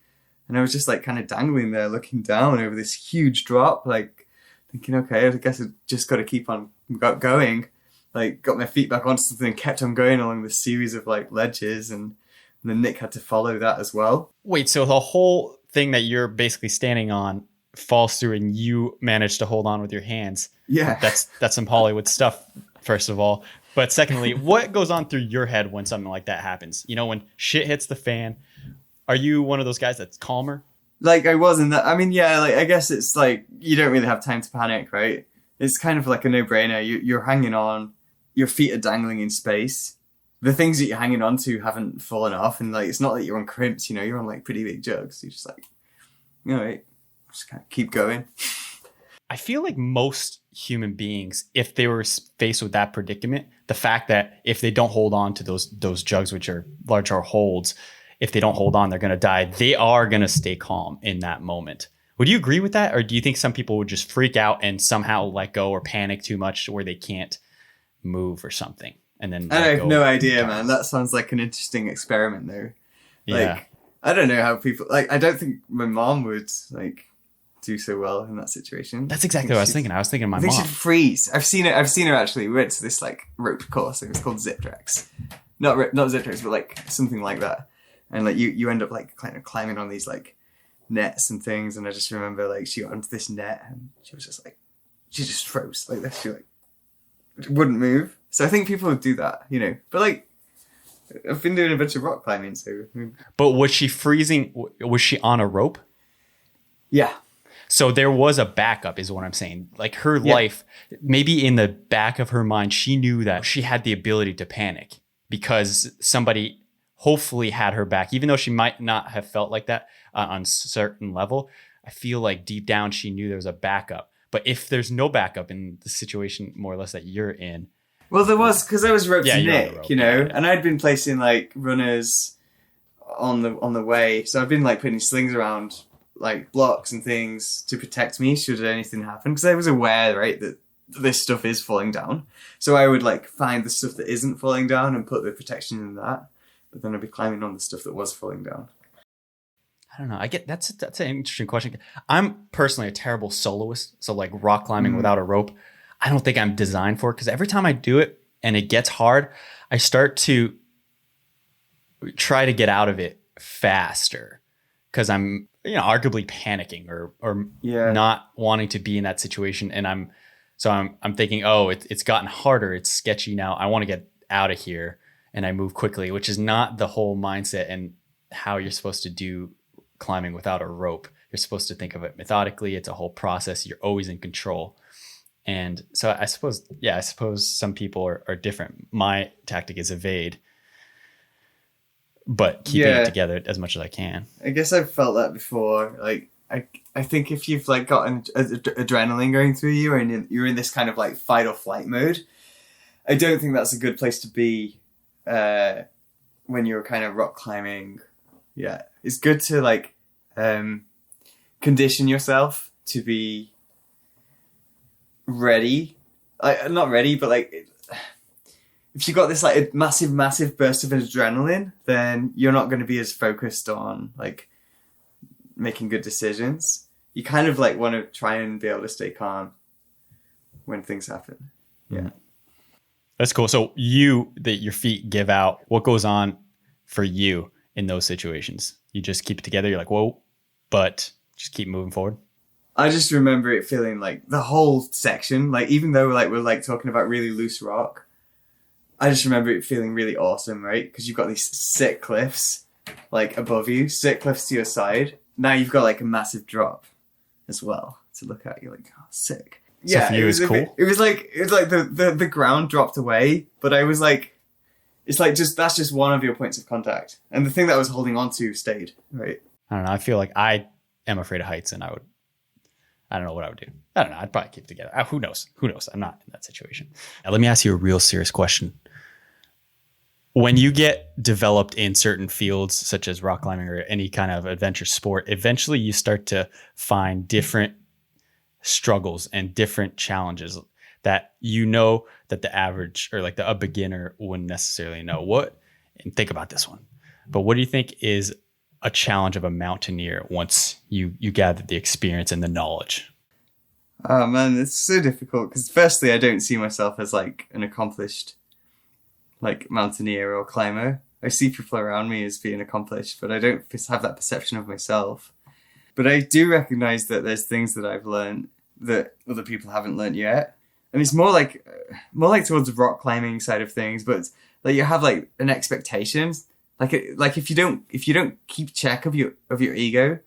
and I was just like kind of dangling there looking down over this huge drop, like thinking, okay, I guess I just got to keep on going. Like got my feet back onto something and kept on going along this series of like ledges, and then Nick had to follow that as well. Wait, so the whole thing that you're basically standing on falls through and you manage to hold on with your hands. Yeah. That's some Hollywood stuff, first of all. But secondly, what goes on through your head when something like that happens? You know, when shit hits the fan, are you one of those guys that's calmer? Like I wasn't that. I mean, yeah, like I guess it's like you don't really have time to panic, right? It's kind of like a no-brainer. You're hanging on. Your feet are dangling in space. The things that you're hanging on to haven't fallen off, and like it's not like you're on crimps, you know, you're on like pretty big jugs. You're just like, you know, just kind of keep going. I feel like most human beings, if they were faced with that predicament, the fact that if they don't hold on to those jugs, which are larger holds, if they don't hold on, they're going to die. They are going to stay calm in that moment. Would you agree with that? Or do you think some people would just freak out and somehow let go or panic too much to where they can't move or something? And then I have no idea, man. That sounds like an interesting experiment though. Like, yeah. I don't know how people, like, I don't think my mom would like do so well in that situation. That's exactly what I was thinking. I was thinking of my I think mom. she'd freeze. I've seen her actually. We went to this like rope course. It was called zip tracks. Not zip tracks, but like something like that. And like you end up like kind of climbing on these like nets and things. And I just remember like she got onto this net and she was just like, she just froze like this. She like wouldn't move. So I think people would do that, you know. But like, I've been doing a bunch of rock climbing, so. But was she freezing? Was she on a rope? Yeah. So there was a backup, is what I'm saying. Like her life, maybe in the back of her mind, she knew that she had the ability to panic because somebody hopefully had her back, even though she might not have felt like that on a certain level. I feel like deep down she knew there was a backup. But if there's no backup in the situation, more or less, that you're in. Well, there was, because I was roped to you're on Nick, the rope, you know, yeah. and I'd been placing like runners on the way. So I've been like putting slings around like blocks and things to protect me should anything happen, because I was aware, right, that this stuff is falling down. So I would like find the stuff that isn't falling down and put the protection in that, but then I'd be climbing on the stuff that was falling down. I don't know. I get that's an interesting question. I'm personally a terrible soloist, so like rock climbing without a rope, I don't think I'm designed for it, because every time I do it and it gets hard, I start to try to get out of it faster because I'm, arguably panicking or not wanting to be in that situation. And I'm thinking, oh, it's gotten harder. It's sketchy now. I want to get out of here, and I move quickly, which is not the whole mindset and how you're supposed to do climbing without a rope. You're supposed to think of it methodically. It's a whole process. You're always in control. And so I suppose some people are different. My tactic is evade, but keeping it together as much as I can. I guess I've felt that before. Like, I think if you've like gotten adrenaline going through you and you're in this kind of like fight or flight mode, I don't think that's a good place to be when you're kind of rock climbing. Yeah, it's good to like condition yourself to be ready. Like, not ready, but like if you got this like a massive burst of adrenaline, then you're not going to be as focused on like making good decisions. You kind of like want to try and be able to stay calm when things happen. Yeah. That's cool. So your feet give out. What goes on for you in those situations? You just keep it together. You're like, whoa, but just keep moving forward. I just remember it feeling like the whole section, like even though like we're like talking about really loose rock, I just remember it feeling really awesome, right? Because you've got these sick cliffs like above you, sick cliffs to your side. Now you've got like a massive drop as well to look at. You're like, oh, sick. So yeah, for you, it was cool. It was like the ground dropped away, but I was like, it's like that's just one of your points of contact, and the thing that I was holding on to stayed, right? I don't know. I feel like I am afraid of heights, and I don't know what I would do. I don't know. I'd probably keep it together. Who knows? I'm not in that situation. Now, let me ask you a real serious question. When you get developed in certain fields, such as rock climbing or any kind of adventure sport, eventually you start to find different struggles and different challenges that that the average or like a beginner wouldn't necessarily know. And think about this one. But what do you think is a challenge of a mountaineer once you gather the experience and the knowledge? Oh man, it's so difficult because firstly, I don't see myself as like an accomplished like mountaineer or climber. I see people around me as being accomplished, but I don't have that perception of myself. But I do recognize that there's things that I've learned that other people haven't learned yet. And it's more like towards the rock climbing side of things, but like you have like an expectation. Like if you don't keep check of your ego,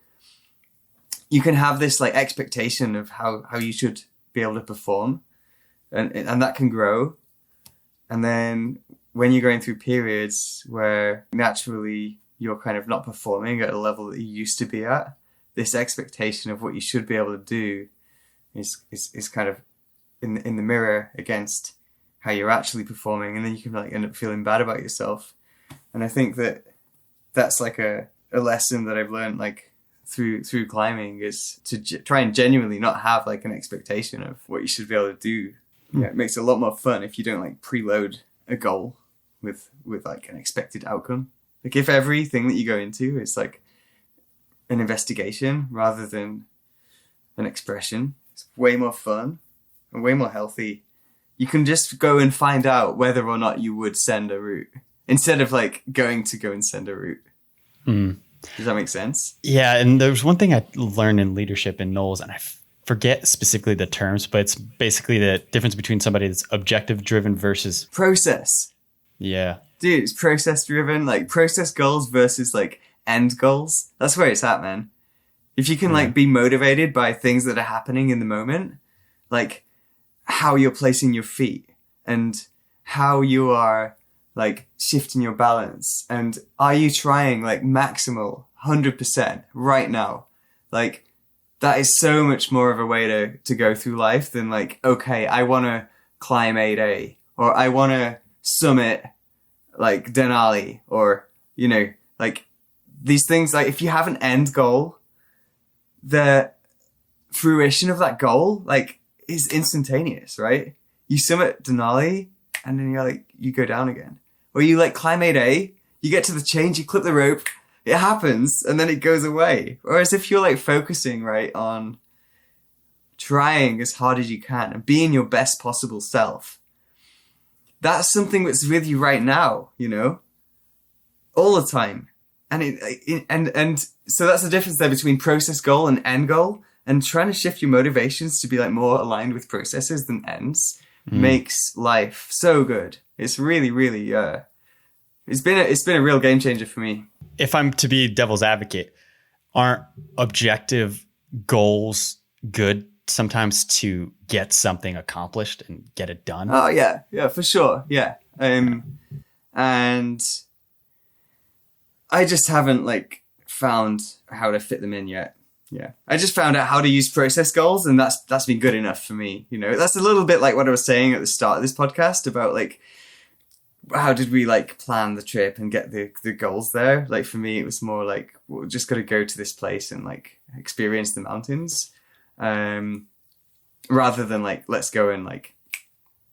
you can have this like expectation of how you should be able to perform, and that can grow. And then when you're going through periods where naturally you're kind of not performing at a level that you used to be at, this expectation of what you should be able to do is kind of in the mirror against how you're actually performing, and then you can like end up feeling bad about yourself. And I think that's like a lesson that I've learned like through climbing is to try and genuinely not have like an expectation of what you should be able to do. Yeah, it makes it a lot more fun if you don't like preload a goal with like an expected outcome. Like if everything that you go into is like an investigation rather than an expression, it's way more fun and way more healthy. You can just go and find out whether or not you would send a route instead of like going to go and send a route. Does that make sense? Yeah. And there's one thing I learned in leadership in NOLS, and I forget specifically the terms, but it's basically the difference between somebody that's objective driven versus process. Yeah. Dude, it's process driven, like process goals versus like end goals. That's where it's at, man. If you can like be motivated by things that are happening in the moment, like how you're placing your feet and how you are like shifting your balance, and are you trying like maximal 100% right now? Like that is so much more of a way to go through life than like, okay, I want to climb 8A or I want to summit like Denali, or, like these things, like if you have an end goal, the fruition of that goal, like, is instantaneous, right? You summit Denali and then you're like, you go down again. Or you like climb 8A, you get to the change, you clip the rope, it happens, and then it goes away. Whereas if you're like focusing, right, on trying as hard as you can and being your best possible self, that's something that's with you right now, you know, all the time. And so that's the difference there between process goal and end goal, and trying to shift your motivations to be like more aligned with processes than ends makes life so good. It's really, really, it's been a real game changer for me. If I'm to be devil's advocate, aren't objective goals good sometimes to get something accomplished and get it done? Oh yeah, for sure. Yeah. And I just haven't like found how to fit them in yet. Yeah. I just found out how to use process goals, and that's been good enough for me. You know, that's a little bit like what I was saying at the start of this podcast about like, how did we like plan the trip and get the goals there? Like for me, it was more like, we're just got to go to this place and like experience the mountains. Rather than like, let's go and like,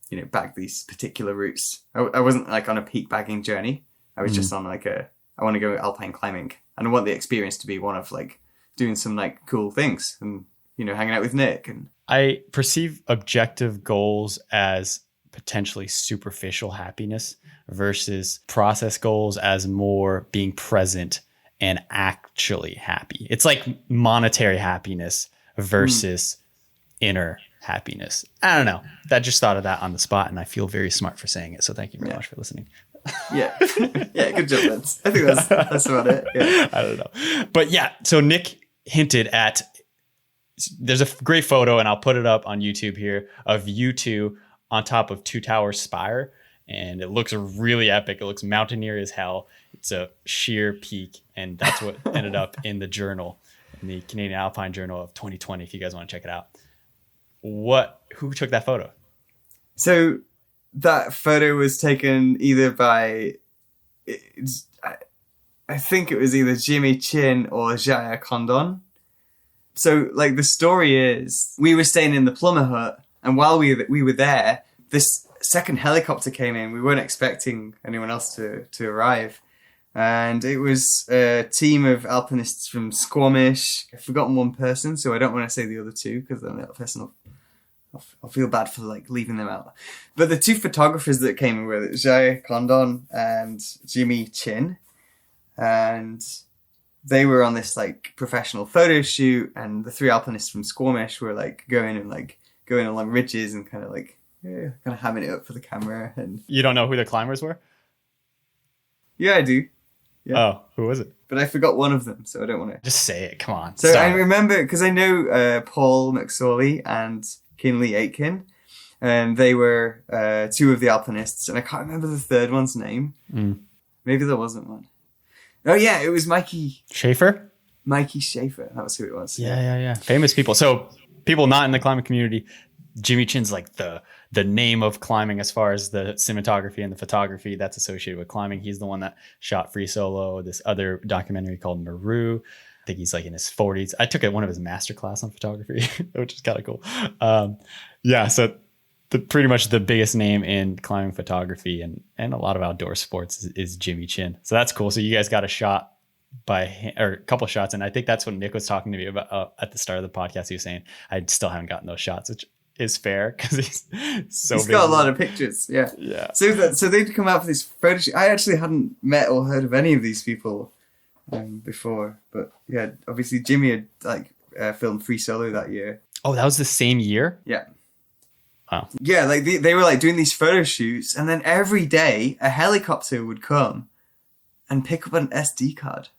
you know, bag these particular routes. I wasn't like on a peak bagging journey. I was just on like I want to go alpine climbing, and I want the experience to be one of like doing some like cool things and, you know, hanging out with Nick. And I perceive objective goals as potentially superficial happiness versus process goals as more being present and actually happy. It's like monetary happiness versus inner happiness. I don't know. That just thought of that on the spot, and I feel very smart for saying it. So thank you very much for listening. Yeah. Yeah, good job, Vince. I think that's about it. Yeah. I don't know. But yeah, so Nick hinted at, there's a great photo, and I'll put it up on YouTube here, of you two on top of Two Towers Spire, and it looks really epic. It looks mountaineer as hell. It's a sheer peak, and that's what ended up in the journal, in the Canadian Alpine Journal of 2020, if you guys want to check it out. Who took that photo? So that photo was taken either by, I think it was either 𝐵𝐻𝐻𝐿 or Jia Condon. So like the story is, we were staying in the plumber hut, and while we were there, this second helicopter came in. We weren't expecting anyone else to arrive. And it was a team of alpinists from Squamish. I've forgotten one person, so I don't want to say the other two, because then that person I'll feel bad for like leaving them out. But the two photographers that came in were Jia Condon and 𝐵𝐻𝐻𝐿, and they were on this like professional photo shoot, and the three alpinists from Squamish were like going along ridges and kind of like kind of hamming it up for the camera. And You don't know who the climbers were? yeah, I do. Yeah. Oh, who was it? But I forgot one of them, so I don't want to. Just say it. Come on. So Stop. I remember, because I know Paul McSorley and Kinley Aitken, and they were two of the alpinists, and I can't remember the third one's name. Maybe there wasn't one. Oh yeah, it was Mikey Schaefer? Schaefer. That was who it was. Yeah. Famous people. So people not in the climbing community, 𝐵𝐻𝐻𝐿's like the name of climbing as far as the cinematography and the photography that's associated with climbing. He's the one that shot Free Solo, this other documentary called Maru. I think he's like in his 40s. I took one of his master class on photography, which is kind of cool. So pretty much the biggest name in climbing photography and a lot of outdoor sports is 𝐵𝐻𝐻𝐿. So that's cool. So you guys got a shot or a couple of shots. And I think that's what Nick was talking to me about at the start of the podcast. He was saying, I still haven't gotten those shots, which is fair because he's got a lot of pictures. Yeah. So they'd come out for this photo shoot. I actually hadn't met or heard of any of these people before, but yeah, obviously Jimmy had like filmed Free Solo that year. Oh, that was the same year? Yeah. Wow. Yeah, like they were like doing these photo shoots, and then every day a helicopter would come and pick up an SD card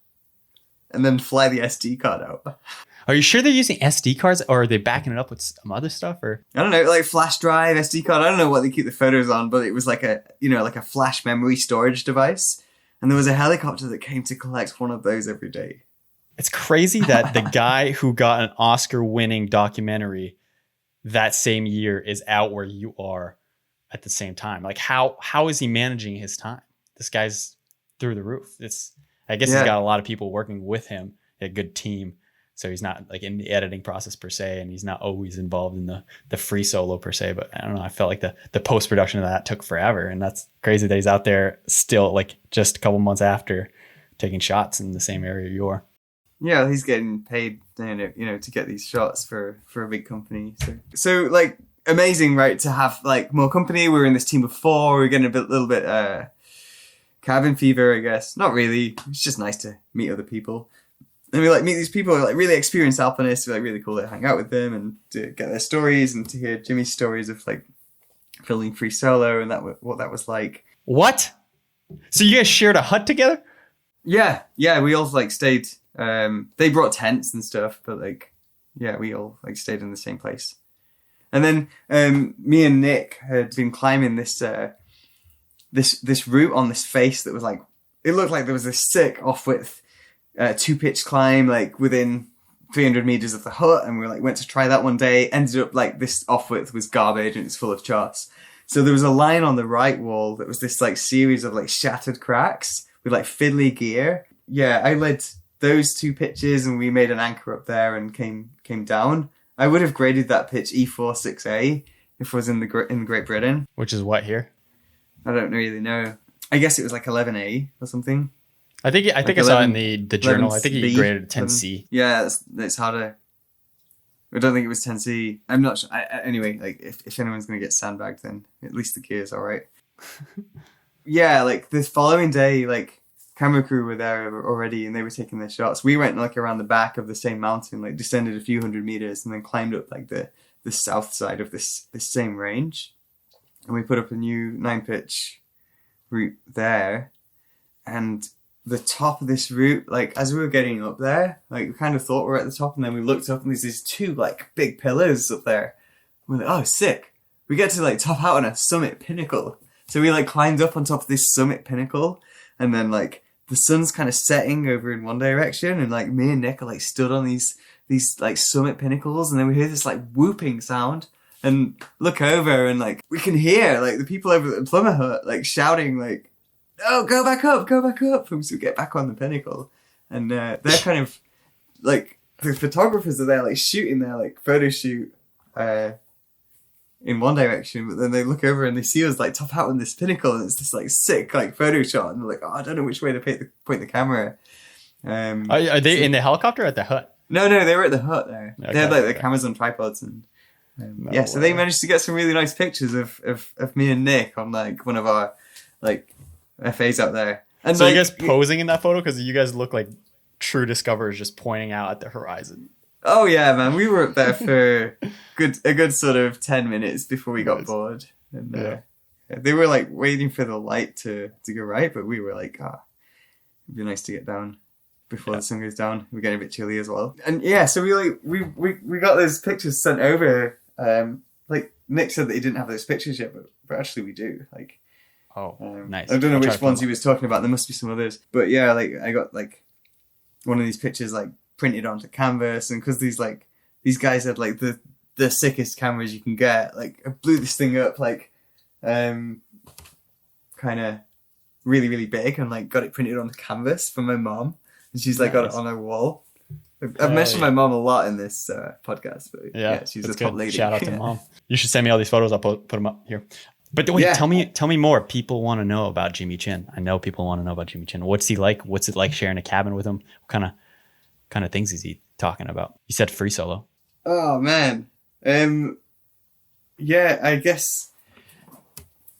and then fly the SD card out. Are you sure they're using SD cards, or are they backing it up with some other stuff? Or I don't know, like flash drive, SD card. I don't know what they keep the photos on, but it was like a flash memory storage device. And there was a helicopter that came to collect one of those every day. It's crazy that the guy who got an Oscar-winning documentary that same year is out where you are at the same time. Like how is he managing his time? This guy's through the roof. I guess he's got a lot of people working with him, a good team. So he's not like in the editing process per se, and he's not always involved in the free solo per se. But I don't know. I felt like the post-production of that took forever. And that's crazy that he's out there still, like just a couple months after, taking shots in the same area you are. Yeah, he's getting paid, to get these shots for a big company. So like amazing, right? To have like more company. We were in this team of 4. We were getting little bit cabin fever, I guess. Not really. It's just nice to meet other people. And we like meet these people who are like really experienced alpinists. We're like really cool to hang out with them and to get their stories and to hear Jimmy's stories of like filming free solo and what that was like. What? So you guys shared a hut together? Yeah. We all like stayed. They brought tents and stuff, but like, yeah, we all like stayed in the same place. And then me and Nick had been climbing this route on this face that was like, it looked like there was this sick off-width 2-pitch climb like within 300 meters of the hut, and we like went to try that one day. Ended up like this off-width was garbage and it's full of charts. So there was a line on the right wall that was this like series of like shattered cracks with like fiddly gear. Yeah, I led those 2 pitches and we made an anchor up there and came down. I would have graded that pitch 𝐸46A if I was in Great Britain. Which is what here? I don't really know. I guess it was like 11A or something. I think like I saw it in the journal. I think he graded 10C. Yeah, it's harder. I don't think it was 10C. I'm not sure. Anyway, like if anyone's going to get sandbagged, then at least the gear's all right. Yeah, like this following day, like camera crew were there already and they were taking their shots. We went like around the back of the same mountain, like descended a few hundred meters and then climbed up like the south side of this same range. And we put up a new 9-pitch route there. And the top of this route, like as we were getting up there, like we kind of thought we were at the top, and then we looked up and there's these 2 like big pillars up there. We're like, oh, sick. We get to like top out on a summit pinnacle. So we like climbed up on top of this summit pinnacle, and then like the sun's kind of setting over in one direction, and like me and Nick are like stood on these like summit pinnacles, and then we hear this like whooping sound and look over and like we can hear like the people over at the plumber hut like shouting like, oh, go back up. And so we get back on the pinnacle. And they're kind of like, the photographers are there like shooting their like photo shoot in one direction, but then they look over and they see us like top out on this pinnacle, and it's this like sick like photo shot, and they're like, oh, I don't know which way to point the camera. Are they in the helicopter or at the hut? No, they were at the hut there. Okay, they had like the cameras on tripods, and so they managed to get some really nice pictures of me and Nick on like one of our like FAs out there. And so like, you guys posing in that photo, because you guys look like true discoverers just pointing out at the horizon. Oh yeah, man, we were up there for a good sort of 10 minutes before we got bored, and they were like waiting for the light to go right, but we were like, it'd be nice to get down before the sun goes down. We're getting a bit chilly as well, and yeah, so we got those pictures sent over. Like Nick said that he didn't have those pictures yet, but actually we do. Like, nice. I don't know which ones he was talking about. There must be some others, but yeah, like I got like one of these pictures like printed onto canvas, and because these guys had like the sickest cameras you can get, like I blew this thing up like kind of really, really big, and like got it printed on the canvas for my mom, and she's like got it on her wall. I've mentioned my mom a lot in this podcast, but yeah, she's a top lady. Shout out to mom. You should send me all these photos. I'll put them up here. But wait, tell me more. People want to know about Jimmy Chin. I know people want to know about Jimmy Chin. What's he like? What's it like sharing a cabin with him? What kind of things is he talking about? You said free solo. Oh man. Yeah, I guess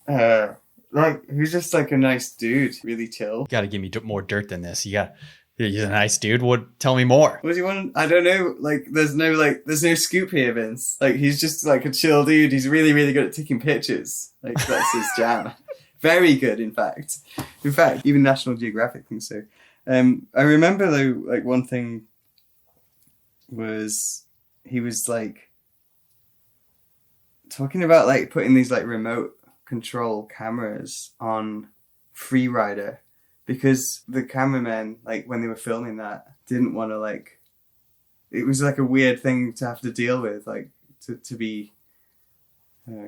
like he's just like a nice dude, really chill. You got to give me more dirt than this. He's a nice dude. Tell me more. What do you want? I don't know. Like, there's no scoop here, Vince. Like, he's just like a chill dude. He's really, really good at taking pictures. Like, that's his jam. Very good, in fact. In fact, even National Geographic thinks so. I remember though, like one thing was he was like talking about like putting these like remote control cameras on Freerider, because the cameramen, like when they were filming that, didn't want to like, it was like a weird thing to have to deal with, like to be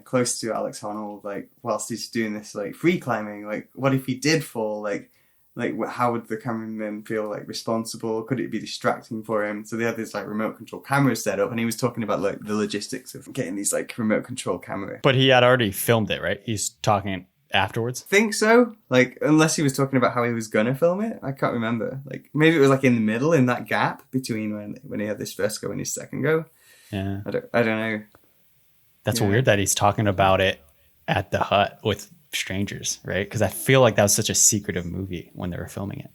close to Alex Honnold, like whilst he's doing this like free climbing. Like, what if he did fall? Like, like how would the cameraman feel like responsible? Could it be distracting for him? So they had this like remote control camera set up, and he was talking about like the logistics of getting these like remote control camera. But he had already filmed it, right? He's talking afterwards. Think so, like unless he was talking about how he was gonna film it, I can't remember. Like maybe it was like in the middle, in that gap between when he had this first go and his second go. Yeah, I don't know. That's weird that he's talking about it at the hut with strangers, right? Because I feel like that was such a secretive movie when they were filming it.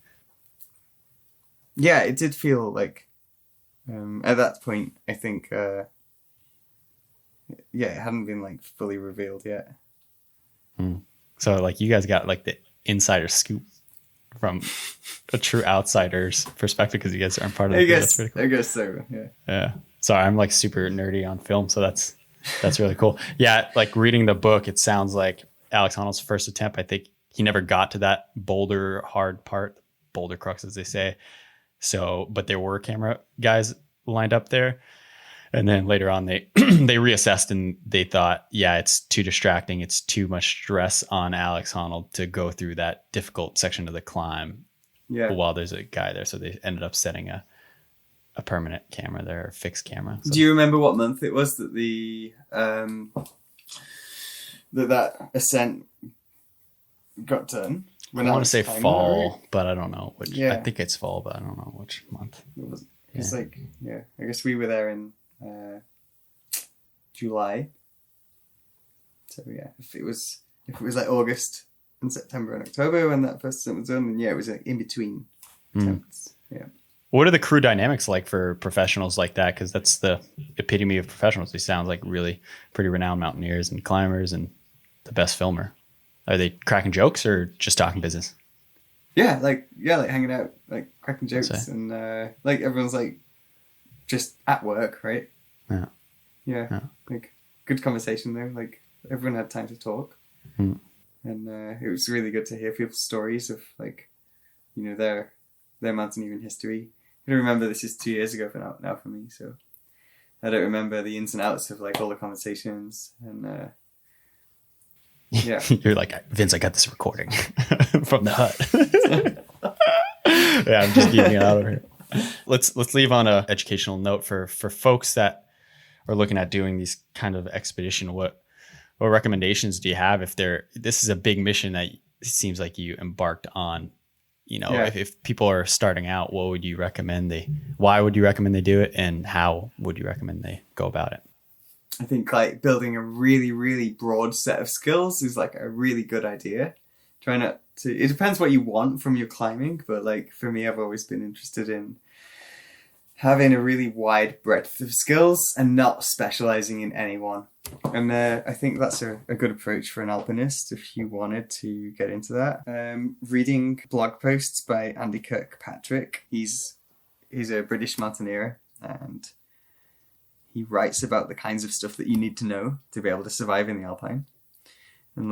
Yeah, it did feel like at that point, I think it hadn't been like fully revealed yet. So like you guys got like the insider scoop from a true outsider's perspective because you guys aren't part of the That's pretty cool. I guess so. Yeah. Sorry, I'm like super nerdy on film, so that's really cool. Yeah, like reading the book, it sounds like Alex Honnold's first attempt. I think he never got to that boulder hard part, boulder crux, as they say. So, but there were camera guys lined up there. And then later on, they reassessed and they thought, yeah, it's too distracting. It's too much stress on Alex Honnold to go through that difficult section of the climb while there's a guy there. So they ended up setting a permanent camera there, a fixed camera. So. Do you remember what month it was that the that ascent got done? I want to say fall, but I don't know which. I think it's fall, but I don't know which month. It's I guess we were there in July. So yeah, if it was like August and September and October when that first ascent was done, then it was in between attempts. Yeah. What are the crew dynamics like for professionals like that? Because that's the epitome of professionals. They sound like really pretty renowned mountaineers and climbers and the best filmer. Are they cracking jokes or just talking business? Yeah, like hanging out, like cracking jokes, and like everyone's like just at work, right? Yeah. Like good conversation though. Like everyone had time to talk, and it was really good to hear people's stories of like, their mountaineering history. I don't remember, this is 2 years ago now for me, so I don't remember the ins and outs of like all the conversations and. Yeah, you're like, Vince, I got this recording from the hut. Yeah, I'm just keeping it out of here. Let's leave on a educational note for folks that are looking at doing these kind of expedition. What recommendations do you have if this is a big mission that it seems like you embarked on? If people are starting out, what would you recommend why would you recommend they do it, and how would you recommend they go about it? I think like building a really, really broad set of skills is like a really good idea. It depends what you want from your climbing, but like for me, I've always been interested in having a really wide breadth of skills and not specializing in any one. And I think that's a good approach for an alpinist if you wanted to get into that. Reading blog posts by Andy Kirkpatrick. He's a British mountaineer, and he writes about the kinds of stuff that you need to know to be able to survive in the Alpine. And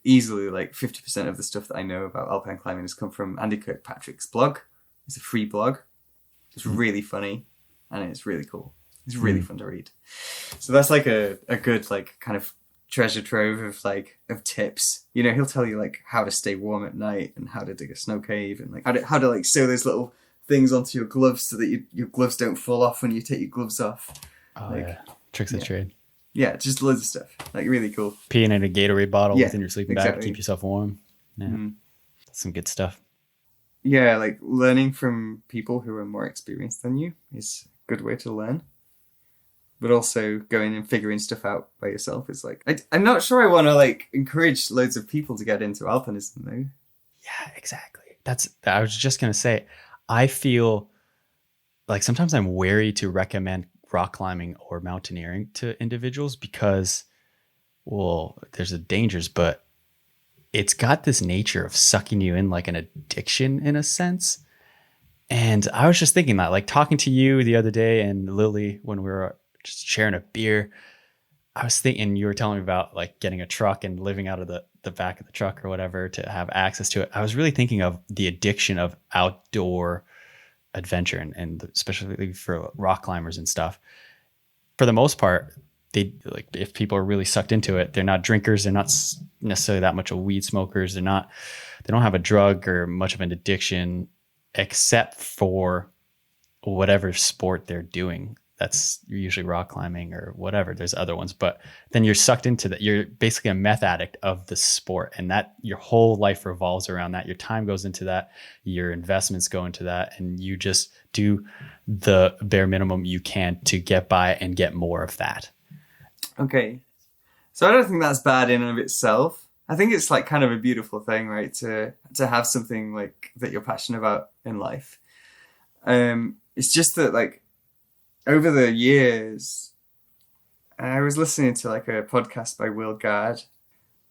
easily 50% of the stuff that I know about Alpine climbing has come from Andy Kirkpatrick's blog. It's a free blog. It's really funny and it's really cool. It's really fun to read. So that's like a good kind of treasure trove of tips. He'll tell you how to stay warm at night and how to dig a snow cave and how to sew those little things onto your gloves so that your gloves don't fall off when you take your gloves off. Tricks of trade. Yeah, just loads of stuff. Really cool. Peeing in a Gatorade bottle within your sleeping bag to keep yourself warm. Yeah, That's some good stuff. Yeah, learning from people who are more experienced than you is a good way to learn. But also going and figuring stuff out by yourself is I'm not sure I want to encourage loads of people to get into alpinism though. Yeah, exactly. I was just going to say, I feel like sometimes I'm wary to recommend rock climbing or mountaineering to individuals because, there's the dangers, but it's got this nature of sucking you in like an addiction in a sense. And I was just thinking that, talking to you the other day and Lily when we were just sharing a beer, I was thinking, you were telling me about getting a truck and living out of the back of the truck or whatever to have access to it. I was really thinking of the addiction of outdoor adventure and especially for rock climbers and stuff. For the most part, they if people are really sucked into it, they're not drinkers, they're not necessarily that much of weed smokers, they're they don't have a drug or much of an addiction except for whatever sport they're doing. That's usually rock climbing or whatever. There's other ones, but then you're sucked into that. You're basically a meth addict of the sport, and that your whole life revolves around that. Your time goes into that, your investments go into that, and you just do the bare minimum you can to get by and get more of that. Okay. So I don't think that's bad in and of itself. I think it's like kind of a beautiful thing, right? To have something like that you're passionate about in life. It's just that like over the years, I was listening to like a podcast by Will Gard,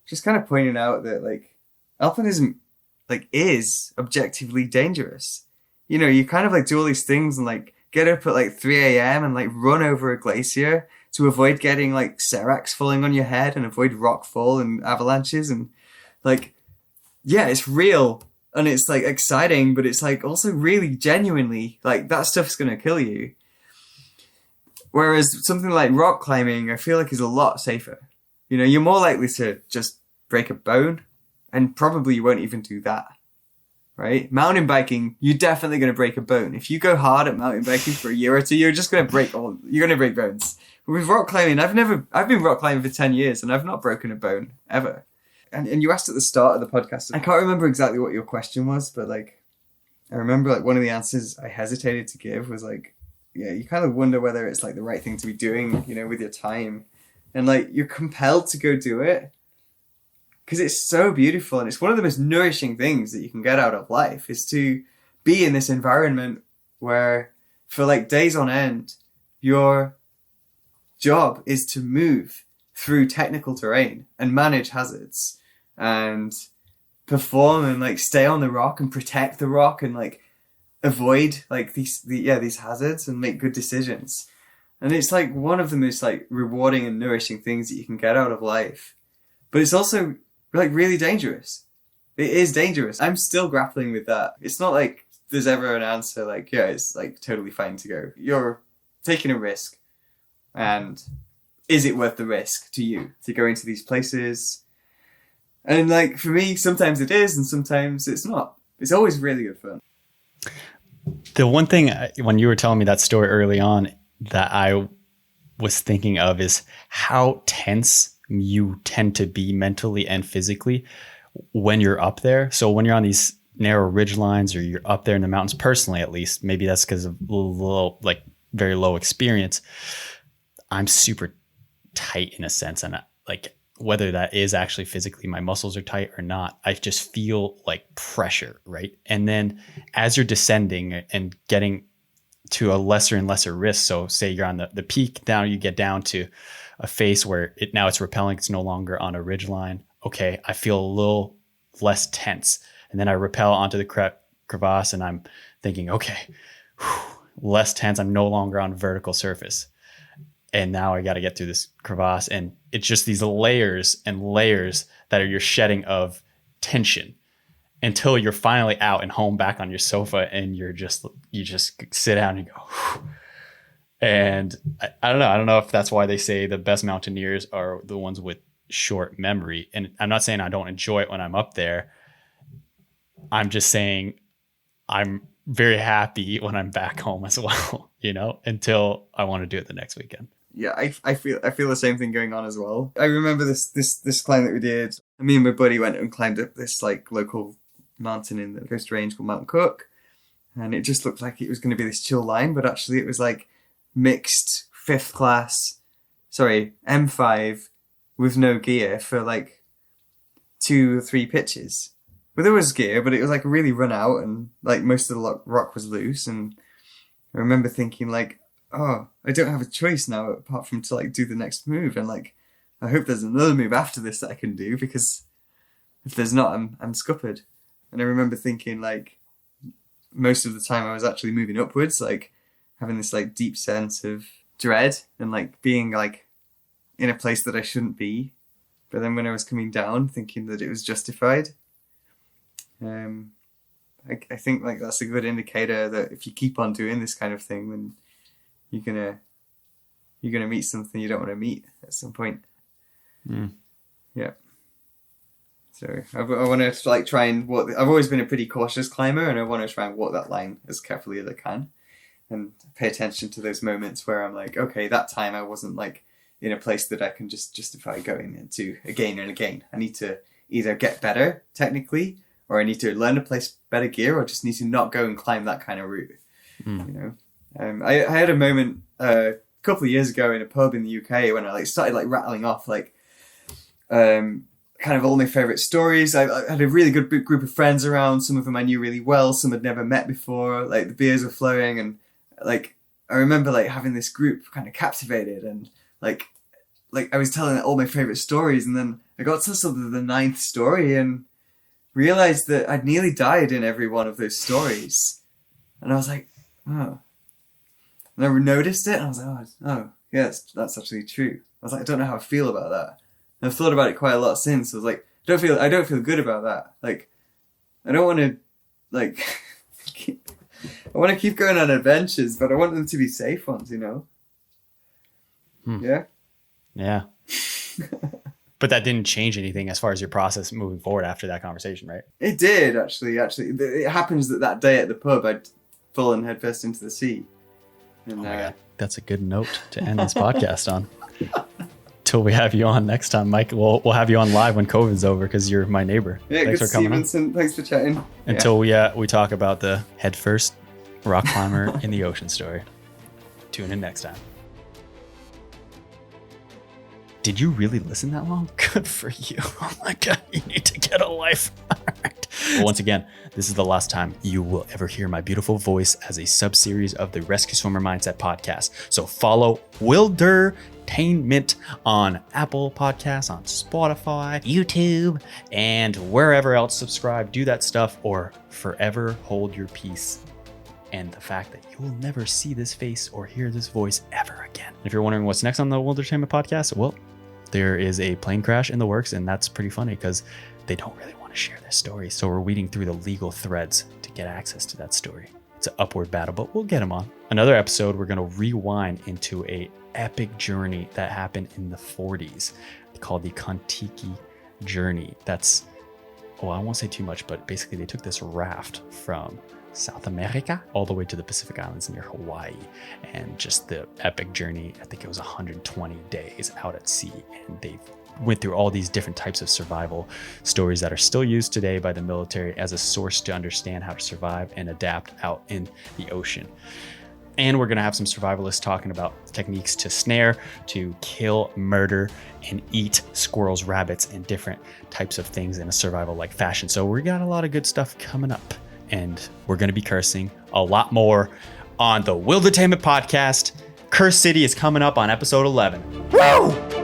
just kind of pointing out that like alpinism like is objectively dangerous. You know, you kind of like do all these things and like get up at like 3 a.m. and like run over a glacier to avoid getting like seracs falling on your head and avoid rock fall and avalanches. And like, yeah, it's real and it's like exciting, but it's like also really genuinely like that stuff's going to kill you. Whereas something like rock climbing, I feel like is a lot safer. You know, you're more likely to just break a bone, and probably you won't even do that, right? Mountain biking, you're definitely going to break a bone. If you go hard at mountain biking for a year or two, you're just going to break bones. But with rock climbing, I've been rock climbing for 10 years and I've not broken a bone ever. And you asked at the start of the podcast, I can't remember exactly what your question was, but like, I remember like one of the answers I hesitated to give was like, yeah, you kind of wonder whether it's like the right thing to be doing, you know, with your time. And like, you're compelled to go do it because it's so beautiful. And it's one of the most nourishing things that you can get out of life is to be in this environment where for like days on end, your job is to move through technical terrain and manage hazards and perform and like stay on the rock and protect the rock and like avoid like these hazards and make good decisions. And it's like one of the most like rewarding and nourishing things that you can get out of life. But it's also like really dangerous. It is dangerous. I'm still grappling with that. It's not like there's ever an answer like, yeah, it's like totally fine to go. You're taking a risk. And is it worth the risk to you to go into these places? And like for me, sometimes it is and sometimes it's not. It's always really good fun. The one thing when you were telling me that story early on that I was thinking of is how tense you tend to be mentally and physically when you're up there. So when you're on these narrow ridge lines or you're up there in the mountains, personally at least, maybe that's because of low, like very low experience, I'm super tight in a sense. And like whether that is actually physically my muscles are tight or not, I just feel like pressure, right? And then as you're descending and getting to a lesser and lesser risk, so say you're on the peak, now you get down to a face where now it's rappelling, it's no longer on a ridge line. Okay, I feel a little less tense. And then I rappel onto the crevasse and I'm thinking, okay, less tense, I'm no longer on vertical surface. And now I got to get through this crevasse. And it's just these layers and layers that are your shedding of tension until you're finally out and home back on your sofa and you just sit down and go, whew. And I don't know. I don't know if that's why they say the best mountaineers are the ones with short memory. And I'm not saying I don't enjoy it when I'm up there. I'm just saying I'm very happy when I'm back home as well, you know, until I want to do it the next weekend. Yeah, I feel the same thing going on as well. I remember this climb that we did. Me and my buddy went and climbed up this like local mountain in the coast range called Mount Cook, and it just looked like it was going to be this chill line, but actually it was like mixed M5 with no gear for like 2 or 3 pitches. But there was gear, but it was like really run out, and like most of the rock was loose. And I remember thinking like, oh, I don't have a choice now apart from to like do the next move, and like I hope there's another move after this that I can do, because if there's not, I'm scuppered. And I remember thinking like most of the time I was actually moving upwards, like having this like deep sense of dread and like being like in a place that I shouldn't be. But then when I was coming down, thinking that it was justified. I think like that's a good indicator that if you keep on doing this kind of thing, then you're gonna meet something you don't want to meet at some point. Yeah. So I want to like try and walk. I've always been a pretty cautious climber, and I want to try and walk that line as carefully as I can, and pay attention to those moments where I'm like, okay, that time I wasn't like in a place that I can just justify going into again and again. I need to either get better technically, or I need to learn to place better gear, or just need to not go and climb that kind of route. You know, I had a moment a couple of years ago in a pub in the UK when I like started like rattling off like kind of all my favorite stories. I had a really good group of friends around. Some of them I knew really well. Some I'd never met before. Like the beers were flowing, and like I remember like having this group kind of captivated, and like I was telling all my favorite stories, and then I got to sort of the 9th story and realized that I'd nearly died in every one of those stories, and I was like, oh. And I noticed it, and I was like, oh, yes, that's actually true. I was like, I don't know how I feel about that. And I've thought about it quite a lot since. I was like, I don't feel good about that. Like, I don't want to, like, I want to keep going on adventures, but I want them to be safe ones, you know? Yeah? Yeah. But that didn't change anything as far as your process moving forward after that conversation, right? It did, actually. It happens that day at the pub, I'd fallen headfirst into the sea. And, oh my God. That's a good note to end this podcast on. Till we have you on next time, Mike. We'll have you on live when COVID's over because you're my neighbor. Yeah, thanks good for coming to see you, Vincent. Thanks for chatting. Until we talk about the headfirst rock climber in the ocean story. Tune in next time. Did you really listen that long? Good for you. Oh my God, you need to get a life. All right. Well, once again, this is the last time you will ever hear my beautiful voice as a sub-series of the Rescue Swimmer Mindset podcast. So follow WILDERTAINMENT on Apple Podcasts, on Spotify, YouTube, and wherever else. Subscribe, do that stuff, or forever hold your peace and the fact that you will never see this face or hear this voice ever again. If you're wondering what's next on the WILDERTAINMENT podcast, well, there is a plane crash in the works, and that's pretty funny because they don't really want to share their story. So we're weeding through the legal threads to get access to that story. It's an upward battle, but we'll get them on. Another episode, we're going to rewind into a epic journey that happened in the 40s called the 𝐿𝐭𝐬𝐭𝐬 journey. That's, I won't say too much, but basically they took this raft from South America all the way to the Pacific Islands near Hawaii, and just the epic journey. I think it was 120 days out at sea, and they went through all these different types of survival stories that are still used today by the military as a source to understand how to survive and adapt out in the ocean. And we're going to have some survivalists talking about techniques to snare, to kill, murder, and eat squirrels, rabbits, and different types of things in a survival-like fashion. So we got a lot of good stuff coming up. And we're going to be cursing a lot more on the WILDERTAINMENT podcast. Curse City is coming up on episode 11. Woo!